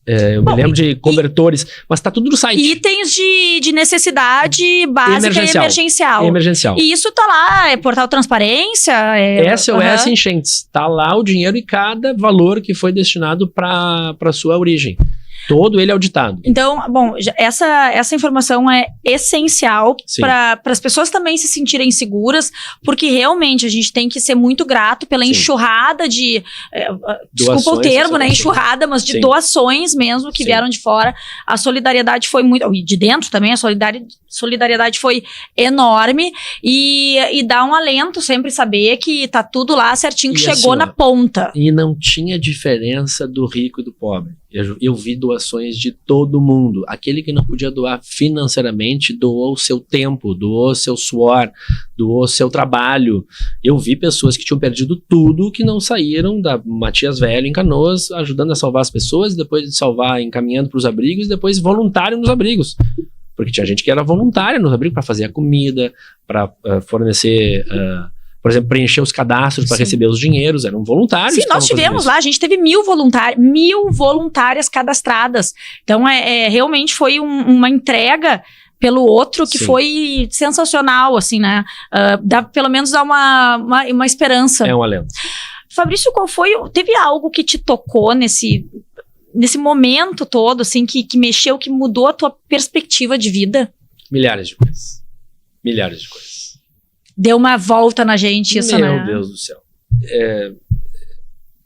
eu me lembro de cobertores, mas está tudo no site. Itens de necessidade básica e emergencial. Emergencial. E isso tá lá, é portal transparência? SOS Enchentes. Está lá o dinheiro e cada valor que foi destinado para sua origem. Todo ele auditado. Então, bom, essa informação é essencial Sim. para as pessoas também se sentirem seguras, porque realmente a gente tem que ser muito grato pela Sim. enxurrada de, desculpa o Doações, termo, né, sim. enxurrada, mas de Sim. doações mesmo que Sim. vieram de fora. A solidariedade foi muito, e de dentro também, a solidariedade foi enorme e dá um alento sempre saber que tá tudo lá certinho, que E chegou assim, na ó, ponta. E não tinha diferença do rico e do pobre. Eu vi doações de todo mundo. Aquele que não podia doar financeiramente, doou o seu tempo, doou o seu suor, doou o seu trabalho. Eu vi pessoas que tinham perdido tudo, que não saíram da Matias Velho em Canoas, ajudando a salvar as pessoas, depois de salvar, encaminhando para os abrigos, depois voluntário nos abrigos. Porque tinha gente que era voluntária nos abrigos para fazer a comida, para fornecer... por exemplo, preencher os cadastros para Sim. receber os dinheiros, eram voluntários. Sim, que nós estavam fazendo tivemos isso. lá, a gente teve 1.000 voluntárias cadastradas. Então, realmente foi uma entrega pelo outro que Sim. foi sensacional, assim, né? Pelo menos dá uma esperança. É um alento. Fabrício, teve algo que te tocou nesse momento todo, assim, que mexeu, que mudou a tua perspectiva de vida? Milhares de coisas. Milhares de coisas. Deu uma volta na gente isso, né? Meu Deus do céu.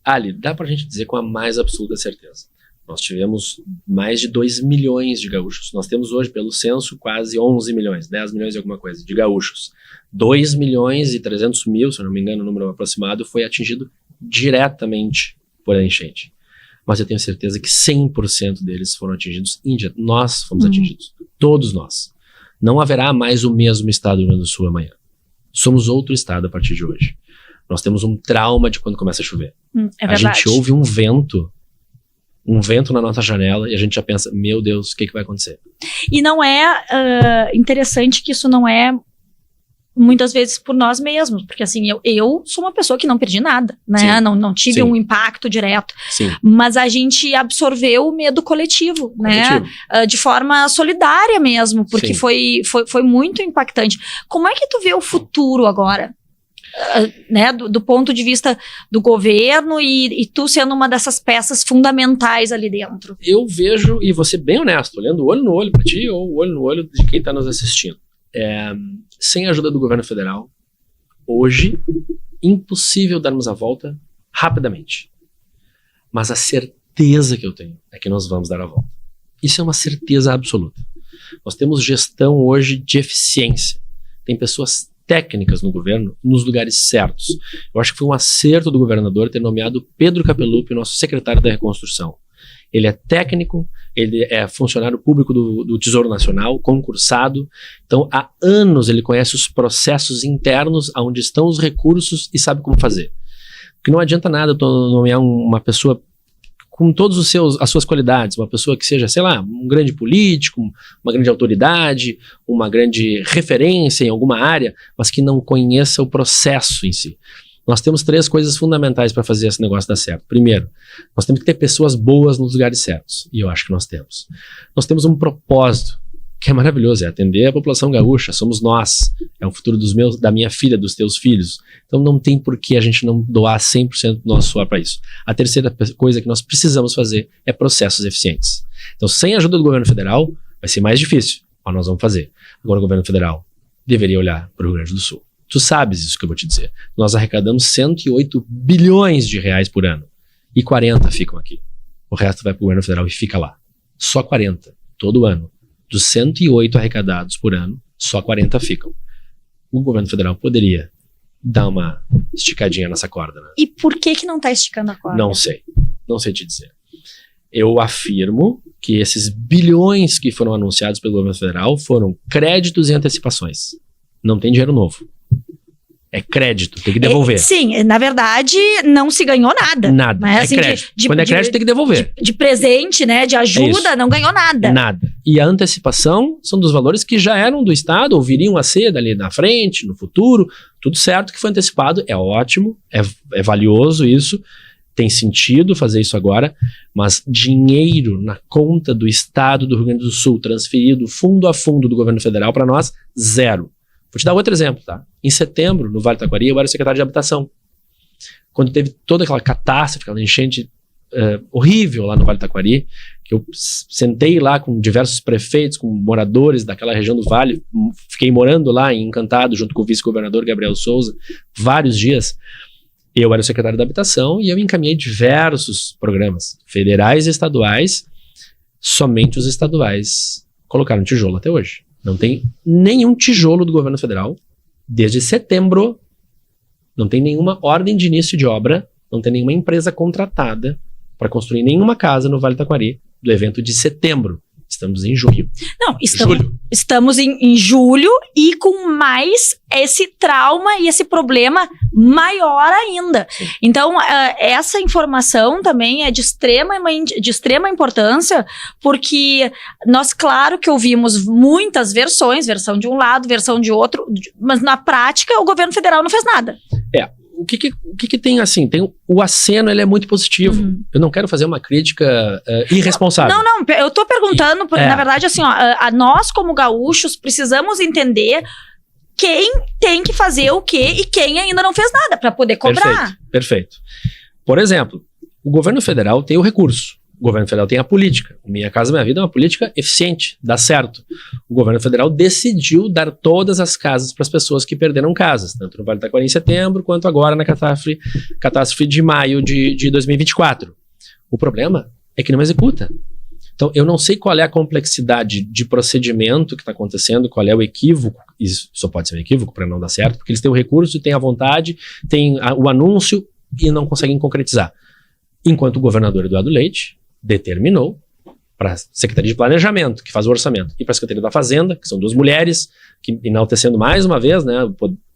Ali, dá pra gente dizer com a mais absoluta certeza. Nós tivemos mais de 2 milhões de gaúchos. Nós temos hoje, pelo censo, quase 11 milhões, 10 milhões e alguma coisa, de gaúchos. 2 milhões e 300 mil, se eu não me engano, o número aproximado, foi atingido diretamente por a enchente. Mas eu tenho certeza que 100% deles foram atingidos indiretamente. Nós fomos atingidos. Todos nós. Não haverá mais o mesmo estado do Rio Grande do Sul amanhã. Somos outro estado a partir de hoje. Nós temos um trauma de quando começa a chover. É A verdade. gente ouve um vento na nossa janela e a gente já pensa, meu Deus, o que vai acontecer? E não é interessante que isso não é muitas vezes por nós mesmos, porque assim, eu sou uma pessoa que não perdi nada, né? Sim. Não tive Sim. um impacto direto, Sim, mas a gente absorveu o medo coletivo, né? De forma solidária mesmo, porque Sim. foi muito impactante. Como é que tu vê o futuro agora? Né, do ponto de vista do governo e tu sendo uma dessas peças fundamentais ali dentro. Eu vejo, e vou ser bem honesto, olhando olho no olho para ti ou olho no olho de quem está nos assistindo. Sem a ajuda do governo federal, hoje, impossível darmos a volta rapidamente. Mas a certeza que eu tenho é que nós vamos dar a volta. Isso é uma certeza absoluta. Nós temos gestão hoje de eficiência. Tem pessoas técnicas no governo nos lugares certos. Eu acho que foi um acerto do governador ter nomeado Pedro Capellucci, nosso secretário da Reconstrução. Ele é técnico, ele é funcionário público do Tesouro Nacional, concursado. Então, há anos ele conhece os processos internos, onde estão os recursos e sabe como fazer. Porque não adianta nada eu nomear uma pessoa com todas as suas qualidades, uma pessoa que seja, sei lá, um grande político, uma grande autoridade, uma grande referência em alguma área, mas que não conheça o processo em si. Nós temos 3 coisas fundamentais para fazer esse negócio dar certo. Primeiro, nós temos que ter pessoas boas nos lugares certos, e eu acho que nós temos. Nós temos um propósito, que é maravilhoso, é atender a população gaúcha, somos nós, é o futuro da minha filha, dos teus filhos. Então não tem por que a gente não doar 100% do nosso suor para isso. A terceira coisa que nós precisamos fazer é processos eficientes. Então, sem a ajuda do governo federal, vai ser mais difícil, mas nós vamos fazer. Agora o governo federal deveria olhar para o Rio Grande do Sul. Tu sabes isso que eu vou te dizer. Nós arrecadamos 108 bilhões de reais por ano. E 40 ficam aqui. O resto vai para o governo federal e fica lá. Só 40, todo ano. Dos 108 arrecadados por ano, só 40 ficam. O governo federal poderia dar uma esticadinha nessa corda, né? E por que não tá esticando a corda? Não sei te dizer. Eu afirmo que esses bilhões que foram anunciados pelo governo federal foram créditos e antecipações. Não tem dinheiro novo. É crédito, tem que devolver. Sim, na verdade, não se ganhou nada. Nada. Mas, É assim, crédito. Quando é crédito, tem que devolver. De presente, né? De ajuda, não ganhou nada. Nada. E a antecipação são dos valores que já eram do Estado, ou viriam a ser dali na frente, no futuro. Tudo certo que foi antecipado, é ótimo, é valioso isso, tem sentido fazer isso agora, mas dinheiro na conta do Estado do Rio Grande do Sul, transferido fundo a fundo do governo federal para nós, zero. Vou te dar outro exemplo, tá? Em setembro, no Vale do Taquari, eu era secretário de Habitação. Quando teve toda aquela catástrofe, aquela enchente horrível lá no Vale do Taquari, que eu sentei lá com diversos prefeitos, com moradores daquela região do Vale, fiquei morando lá em Encantado, junto com o vice-governador Gabriel Souza, vários dias. Eu era o secretário da Habitação e eu encaminhei diversos programas, federais e estaduais. Somente os estaduais colocaram tijolo até hoje. Não tem nenhum tijolo do governo federal. Desde setembro, não tem nenhuma ordem de início de obra, não tem nenhuma empresa contratada para construir nenhuma casa no Vale do Taquari do evento de setembro. Estamos em julho. Não, Julho. estamos em julho e com mais esse trauma e esse problema maior ainda. Sim. Então, essa informação também é de extrema importância, porque nós, claro que ouvimos muitas versões, versão de um lado, versão de outro, mas na prática o governo federal não fez nada. O que tem assim? Tem o aceno, ele é muito positivo. Eu não quero fazer uma crítica irresponsável. Não, eu tô perguntando, porque na verdade, assim, nós como gaúchos precisamos entender quem tem que fazer o quê e quem ainda não fez nada para poder cobrar. Perfeito. Por exemplo, o governo federal tem o recurso. O governo federal tem a política. Minha Casa Minha Vida é uma política eficiente, dá certo. O governo federal decidiu dar todas as casas para as pessoas que perderam casas, tanto no Vale do Taquari em setembro, quanto agora na catástrofe de maio de 2024. O problema é que não executa. Então, eu não sei qual é a complexidade de procedimento que está acontecendo, qual é o equívoco, isso só pode ser um equívoco para não dar certo, porque eles têm o recurso, têm a vontade, têm o anúncio e não conseguem concretizar. Enquanto o governador Eduardo Leite determinou para a Secretaria de Planejamento, que faz o orçamento, e para a Secretaria da Fazenda, que são duas mulheres, que enaltecendo mais uma vez, né,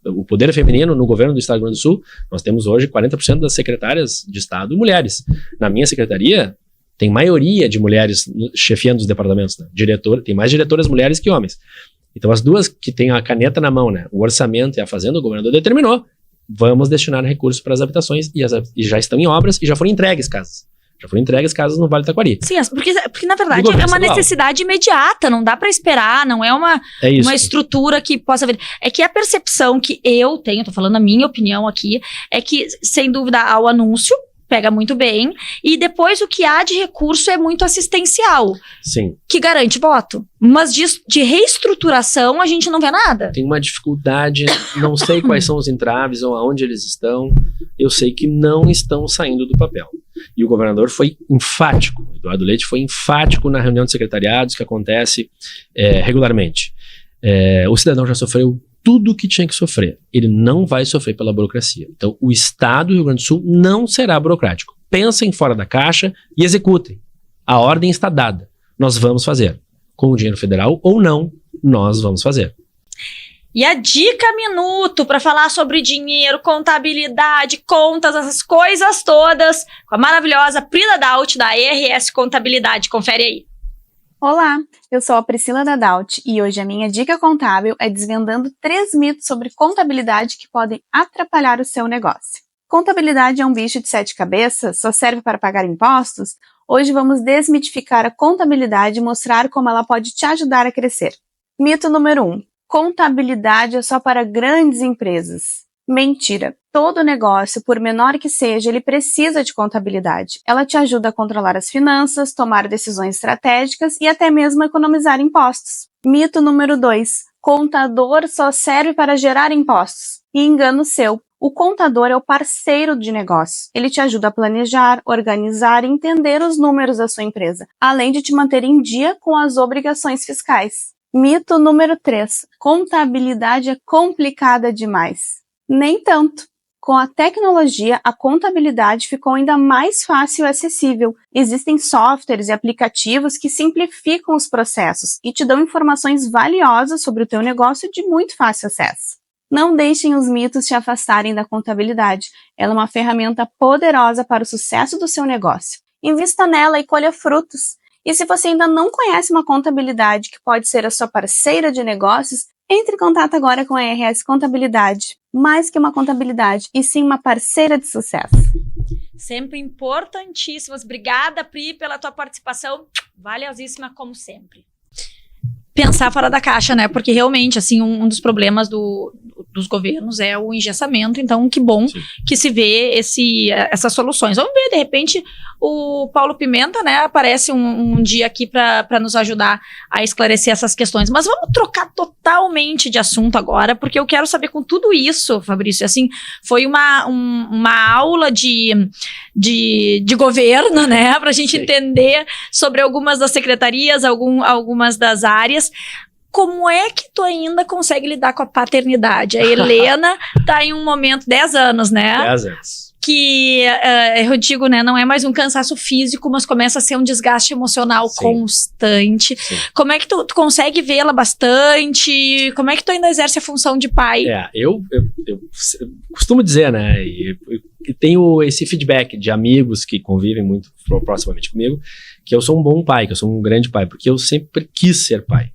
o poder feminino no governo do Estado do Rio Grande do Sul. Nós temos hoje 40% das secretárias de Estado mulheres. Na minha secretaria, tem maioria de mulheres chefiando os departamentos, né? Tem mais diretoras mulheres que homens. Então as duas que têm a caneta na mão, né, o orçamento e a Fazenda, o governador determinou, vamos destinar recursos para as habitações e já estão em obras e já foram entregues casas. Já foram entregues casas no Vale do Taquari. Sim, porque na verdade é uma necessidade imediata, não dá para esperar, não é uma estrutura que possa vir. É que a percepção que eu tenho, tô falando a minha opinião aqui, é que, sem dúvida, há o anúncio, pega muito bem, e depois o que há de recurso é muito assistencial. Sim. Que garante voto. Mas de reestruturação a gente não vê nada. Tem uma dificuldade, não sei quais são os entraves ou aonde eles estão, eu sei que não estão saindo do papel. E o governador foi enfático, Eduardo Leite foi enfático na reunião de secretariados que acontece regularmente. O cidadão já sofreu tudo o que tinha que sofrer. Ele não vai sofrer pela burocracia. Então, o Estado do Rio Grande do Sul não será burocrático. Pensem fora da caixa e executem. A ordem está dada. Nós vamos fazer. Com o dinheiro federal ou não, nós vamos fazer. E a dica minuto para falar sobre dinheiro, contabilidade, contas, essas coisas todas, com a maravilhosa Prida Daut da ERS Contabilidade. Confere aí. Olá, eu sou a Priscila Dadaut e hoje a minha dica contábil é desvendando 3 mitos sobre contabilidade que podem atrapalhar o seu negócio. Contabilidade é um bicho de 7 cabeças? Só serve para pagar impostos? Hoje vamos desmitificar a contabilidade e mostrar como ela pode te ajudar a crescer. Mito número 1. Contabilidade é só para grandes empresas. Mentira! Todo negócio, por menor que seja, ele precisa de contabilidade. Ela te ajuda a controlar as finanças, tomar decisões estratégicas e até mesmo economizar impostos. Mito número 2. Contador só serve para gerar impostos. E engano seu. O contador é o parceiro de negócio. Ele te ajuda a planejar, organizar e entender os números da sua empresa, além de te manter em dia com as obrigações fiscais. Mito número 3. Contabilidade é complicada demais. Nem tanto. Com a tecnologia, a contabilidade ficou ainda mais fácil e acessível. Existem softwares e aplicativos que simplificam os processos e te dão informações valiosas sobre o teu negócio de muito fácil acesso. Não deixem os mitos te afastarem da contabilidade. Ela é uma ferramenta poderosa para o sucesso do seu negócio. Invista nela e colha frutos. E se você ainda não conhece uma contabilidade que pode ser a sua parceira de negócios, entre em contato agora com a ERS Contabilidade. Mais que uma contabilidade, e sim uma parceira de sucesso. Sempre importantíssimas. Obrigada, Pri, pela tua participação. Valiosíssima, como sempre. Pensar fora da caixa, né? Porque realmente, assim, um dos problemas do dos governos é o engessamento, então que bom Sim. que se vê essas soluções. Vamos ver, de repente, o Paulo Pimenta, né, aparece um dia aqui para nos ajudar a esclarecer essas questões. Mas vamos trocar totalmente de assunto agora, porque eu quero saber com tudo isso, Fabrício, assim, foi uma aula de governo, né, pra gente entender sobre algumas das secretarias, algumas das áreas. Como é que tu ainda consegue lidar com a paternidade? A Helena tá em um momento, 10 anos, né? 10 anos. Que, eu digo, né, não é mais um cansaço físico, mas começa a ser um desgaste emocional Sim. constante. Sim. Como é que tu consegue vê-la bastante? Como é que tu ainda exerce a função de pai? Eu costumo dizer, né, e tenho esse feedback de amigos que convivem muito proximamente comigo, que eu sou um bom pai, que eu sou um grande pai, porque eu sempre quis ser pai.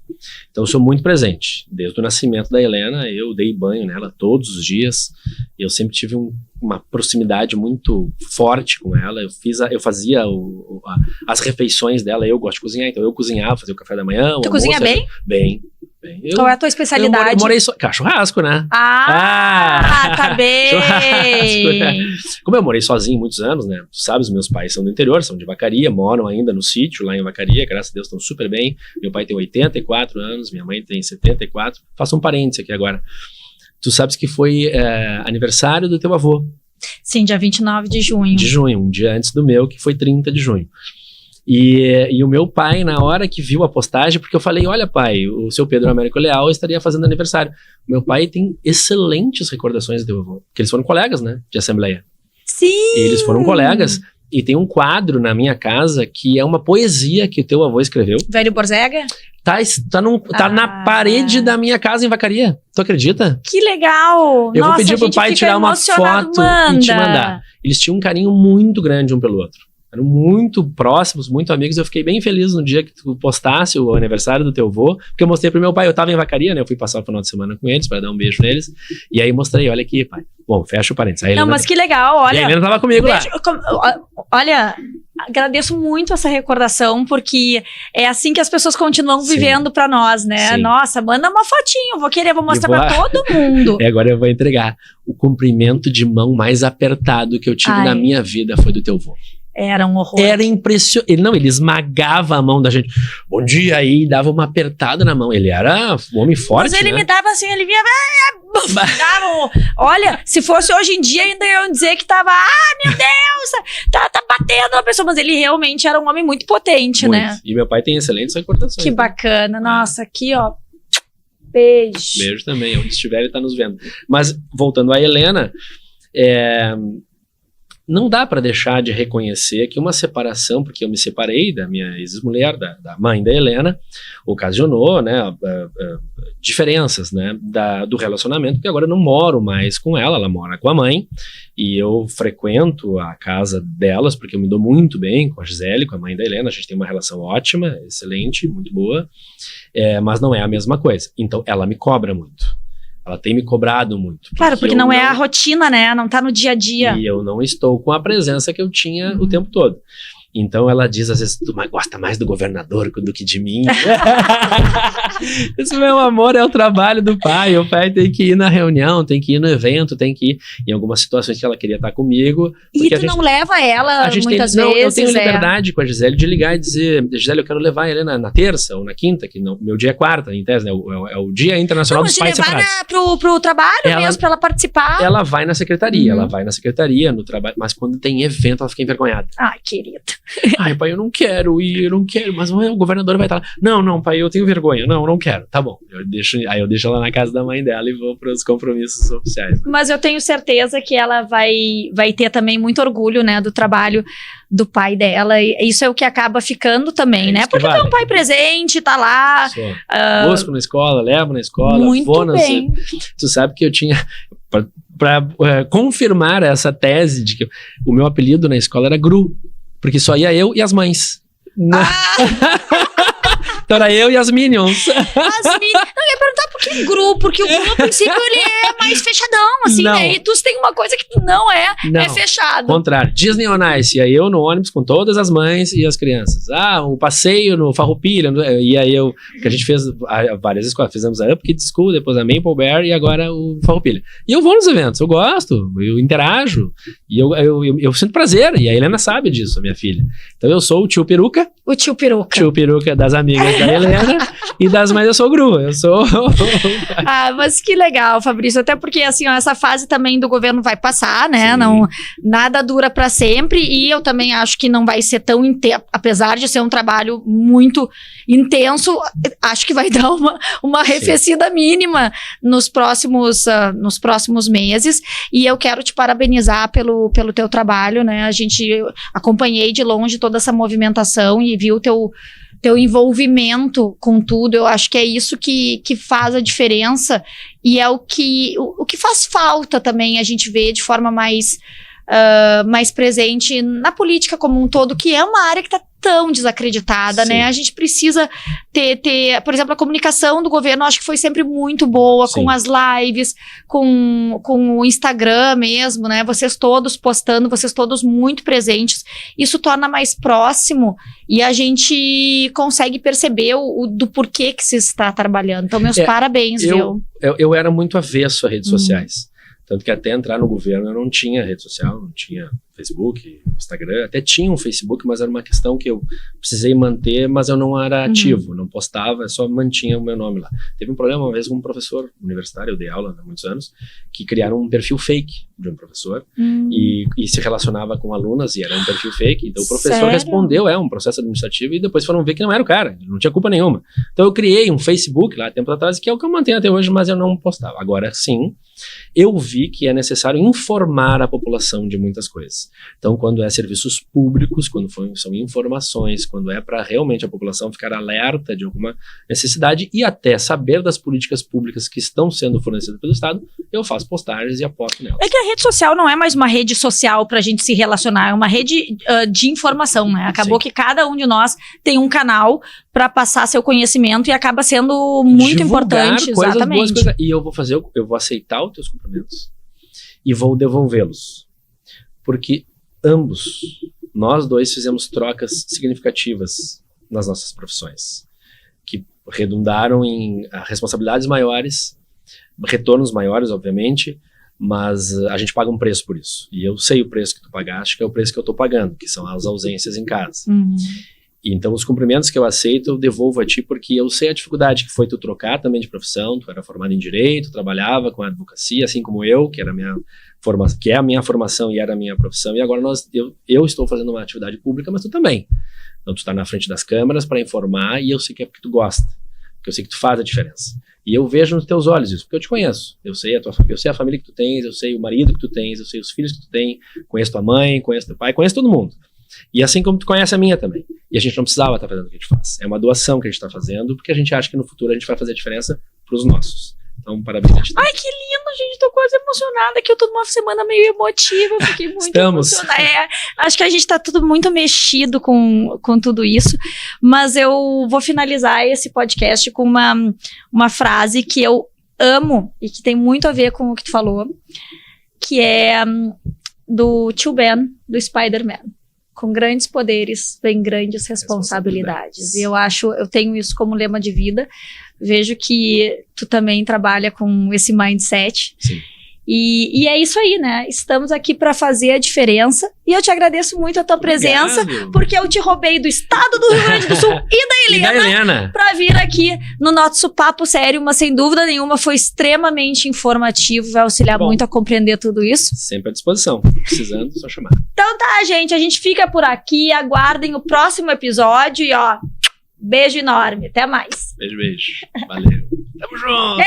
Então eu sou muito presente. Desde o nascimento da Helena, eu dei banho nela todos os dias, e eu sempre tive uma proximidade muito forte com ela. Eu fazia as refeições dela, eu gosto de cozinhar, então eu cozinhava, fazia o café da manhã. Tu cozinha bem? Bem. Qual é a tua especialidade? Eu morei só... churrasco, né? Tá bem! Churrasco, né? Como eu morei sozinho muitos anos, né? Tu sabes, meus pais são do interior, são de Vacaria, moram ainda no sítio lá em Vacaria, graças a Deus estão super bem. Meu pai tem 84 anos, minha mãe tem 74. Faço um parênteses aqui agora. Tu sabes que foi aniversário do teu avô. Sim, dia 29 de junho. De junho, um dia antes do meu, que foi 30 de junho. E o meu pai, na hora que viu a postagem, porque eu falei, olha pai, o seu Pedro Américo Leal estaria fazendo aniversário. Meu pai tem excelentes recordações do teu avô, porque eles foram colegas, né, de assembleia. Sim! E eles foram colegas, e tem um quadro na minha casa que é uma poesia que o teu avô escreveu. Velho Borzega? Tá na parede da minha casa em Vacaria. Tu acredita? Que legal! Eu Nossa, vou pedir pro pai tirar uma emocionado, foto e te mandar. Eles tinham um carinho muito grande um pelo outro. Eram muito próximos, muito amigos. Eu fiquei bem feliz no dia que tu postasse o aniversário do teu avô, porque eu mostrei pro meu pai. Eu tava em Vacaria, né? Eu fui passar o final de semana com eles para dar um beijo neles. E aí mostrei, olha aqui, pai. Bom, fecha o parênteses. Não, mas que legal, olha. E a Helena tava comigo lá. Olha, agradeço muito essa recordação, porque é assim que as pessoas continuam Sim. vivendo pra nós, né? Sim. Nossa, manda uma fotinho, vou mostrar pra todo mundo. Agora eu vou entregar. O cumprimento de mão mais apertado que eu tive na minha vida foi do teu avô. Era um horror. Era impressionante. Ele esmagava a mão da gente. Bom dia, aí dava uma apertada na mão. Ele era um homem forte, mas ele né? me dava assim, ele vinha... Olha, se fosse hoje em dia, ainda iam dizer que tava... meu Deus, tá batendo na pessoa. Mas ele realmente era um homem muito potente, Muito. né? E meu pai tem excelentes recordações. Que bacana. Nossa, aqui, ó. Beijo. Beijo também, onde estiver ele tá nos vendo. Mas, voltando à Helena, não dá para deixar de reconhecer que uma separação, porque eu me separei da minha ex-mulher, da mãe da Helena, ocasionou, né, diferenças, né, do relacionamento, porque agora eu não moro mais com ela mora com a mãe, e eu frequento a casa delas, porque eu me dou muito bem com a Gisele, com a mãe da Helena, a gente tem uma relação ótima, excelente, muito boa, mas não é a mesma coisa. Então, ela me cobra muito. Ela tem me cobrado muito. Claro, porque não é a rotina, né? Não tá no dia a dia. E eu não estou com a presença que eu tinha o tempo todo. Então ela diz às vezes, tu gosta mais do governador do que de mim. Esse, meu amor, é o trabalho do pai. O pai tem que ir na reunião, tem que ir no evento, tem que ir em algumas situações que ela queria estar comigo. E tu não leva ela muitas vezes? Não, eu tenho liberdade com a Gisele de ligar e dizer, Gisele, eu quero levar a Helena na terça ou na quinta, que não, meu dia é quarta, em tese, né? É o Dia Internacional dos Pais Separados. Pro trabalho mesmo, pra ela participar. Ela vai na secretaria, no trabalho, mas quando tem evento, ela fica envergonhada. Ai, querida. Ai, pai, eu não quero ir, mas o governador vai estar lá. Não, pai, eu tenho vergonha. Não quero. Tá bom. Eu deixo ela na casa da mãe dela e vou para os compromissos oficiais. Mas eu tenho certeza que ela vai ter também muito orgulho, né, do trabalho do pai dela. E isso é o que acaba ficando também, né? Porque tem um pai presente, tá lá. Busco na escola, levo na escola. Muito bem. Tu sabe que eu tinha... Para confirmar essa tese de que o meu apelido na escola era Gru. Porque só ia eu e as mães. Então era eu e as Minions. Não, eu ia perguntar por que Gru, porque o Gru, no princípio, ele é mais fechadão, assim, Não. né? E tu tem uma coisa que não é Não. fechado. Contrário, Disney on Ice, e aí eu no ônibus com todas as mães e as crianças. O passeio no Farroupilha, e aí que a gente fez várias escolas, fizemos a Up Kids School, depois a Maple Bear e agora o Farroupilha. E eu vou nos eventos, eu gosto, eu interajo, e eu sinto prazer, e a Helena sabe disso, a minha filha. Então eu sou o tio peruca, O tio peruca. tio peruca das amigas da Helena, e das mães eu sou o Gru, eu sou... Mas que legal, Fabrício. Até porque, assim, ó, essa fase também do governo vai passar, né? Sim. Não, nada dura pra sempre. E eu também acho que não vai ser tão intenso. Apesar de ser um trabalho muito intenso, acho que vai dar uma arrefecida mínima nos próximos meses. E eu quero te parabenizar pelo teu trabalho, né? Eu acompanhei de longe toda essa movimentação e vi o teu envolvimento com tudo. Eu acho que é isso que faz a diferença e é o que faz falta também a gente ver de forma mais presente na política como um todo, que é uma área que está tão desacreditada, Sim. né? A gente precisa ter, por exemplo, a comunicação do governo, acho que foi sempre muito boa, Sim. com as lives, com o Instagram mesmo, né? Vocês todos postando, vocês todos muito presentes. Isso torna mais próximo e a gente consegue perceber do porquê que se está trabalhando. Então, meus parabéns, viu? Eu era muito avesso a redes sociais. Tanto que até entrar no governo eu não tinha rede social, não tinha Facebook, Instagram. Até tinha um Facebook, mas era uma questão que eu precisei manter, mas eu não era ativo, não postava, eu só mantinha o meu nome lá. Teve um problema uma vez com um professor universitário, eu dei aula há muitos anos, que criaram um perfil fake de um professor e se relacionava com alunas e era um perfil fake. Então o professor Sério? respondeu, um processo administrativo, e depois foram ver que não era o cara, não tinha culpa nenhuma. Então eu criei um Facebook lá tempos atrás, que é o que eu mantenho até hoje, mas eu não postava. Agora sim, eu vi que é necessário informar a população de muitas coisas. Então, quando é serviços públicos, quando são informações, quando é para realmente a população ficar alerta de alguma necessidade e até saber das políticas públicas que estão sendo fornecidas pelo Estado, eu faço postagens e aposto nelas. É que a rede social não é mais uma rede social pra gente se relacionar, é uma rede de informação, né? Acabou Sim. que cada um de nós tem um canal pra passar seu conhecimento e acaba sendo muito Divulgar importante, coisas exatamente. boas, e eu vou aceitar os teus cumprimentos e vou devolvê-los. Porque nós dois fizemos trocas significativas nas nossas profissões, que redundaram em responsabilidades maiores, retornos maiores, obviamente, mas a gente paga um preço por isso. E eu sei o preço que tu pagaste, que é o preço que eu estou pagando, que são as ausências em casa. E então os cumprimentos que eu aceito, eu devolvo a ti, porque eu sei a dificuldade que foi tu trocar também de profissão. Tu era formado em Direito, trabalhava com a advocacia, assim como eu, que é a minha formação e era a minha profissão, e agora eu estou fazendo uma atividade pública, mas tu também. Então tu está na frente das câmeras para informar, e eu sei que é porque tu gosta, porque eu sei que tu faz a diferença. E eu vejo nos teus olhos isso, porque eu te conheço. Eu sei a família que tu tens, eu sei o marido que tu tens, eu sei os filhos que tu tens, conheço tua mãe, conheço teu pai, conheço todo mundo. E assim como tu conhece a minha também. E a gente não precisava estar fazendo o que a gente faz. É uma doação que a gente está fazendo, porque a gente acha que no futuro a gente vai fazer a diferença para os nossos. Então, parabéns a ti. Ai, que lindo, gente. Tô quase emocionada, que eu tô numa semana meio emotiva. Eu fiquei muito emocionada. Acho que a gente tá tudo muito mexido com tudo isso. Mas eu vou finalizar esse podcast com uma frase que eu amo e que tem muito a ver com o que tu falou, que é do Tio Ben, do Spider-Man. Com grandes poderes vem grandes responsabilidades. E eu tenho isso como lema de vida. Vejo que tu também trabalha com esse mindset. Sim. E é isso aí, né? Estamos aqui para fazer a diferença. E eu te agradeço muito a tua presença, porque eu te roubei do estado do Rio Grande do Sul e da Helena para vir aqui no nosso Papo Sério, mas sem dúvida nenhuma foi extremamente informativo, vai auxiliar muito a compreender tudo isso. Sempre à disposição. Precisando, só chamar. Então tá, gente, a gente fica por aqui, aguardem o próximo episódio e ó, beijo enorme, até mais. Beijo. Valeu. Tamo junto.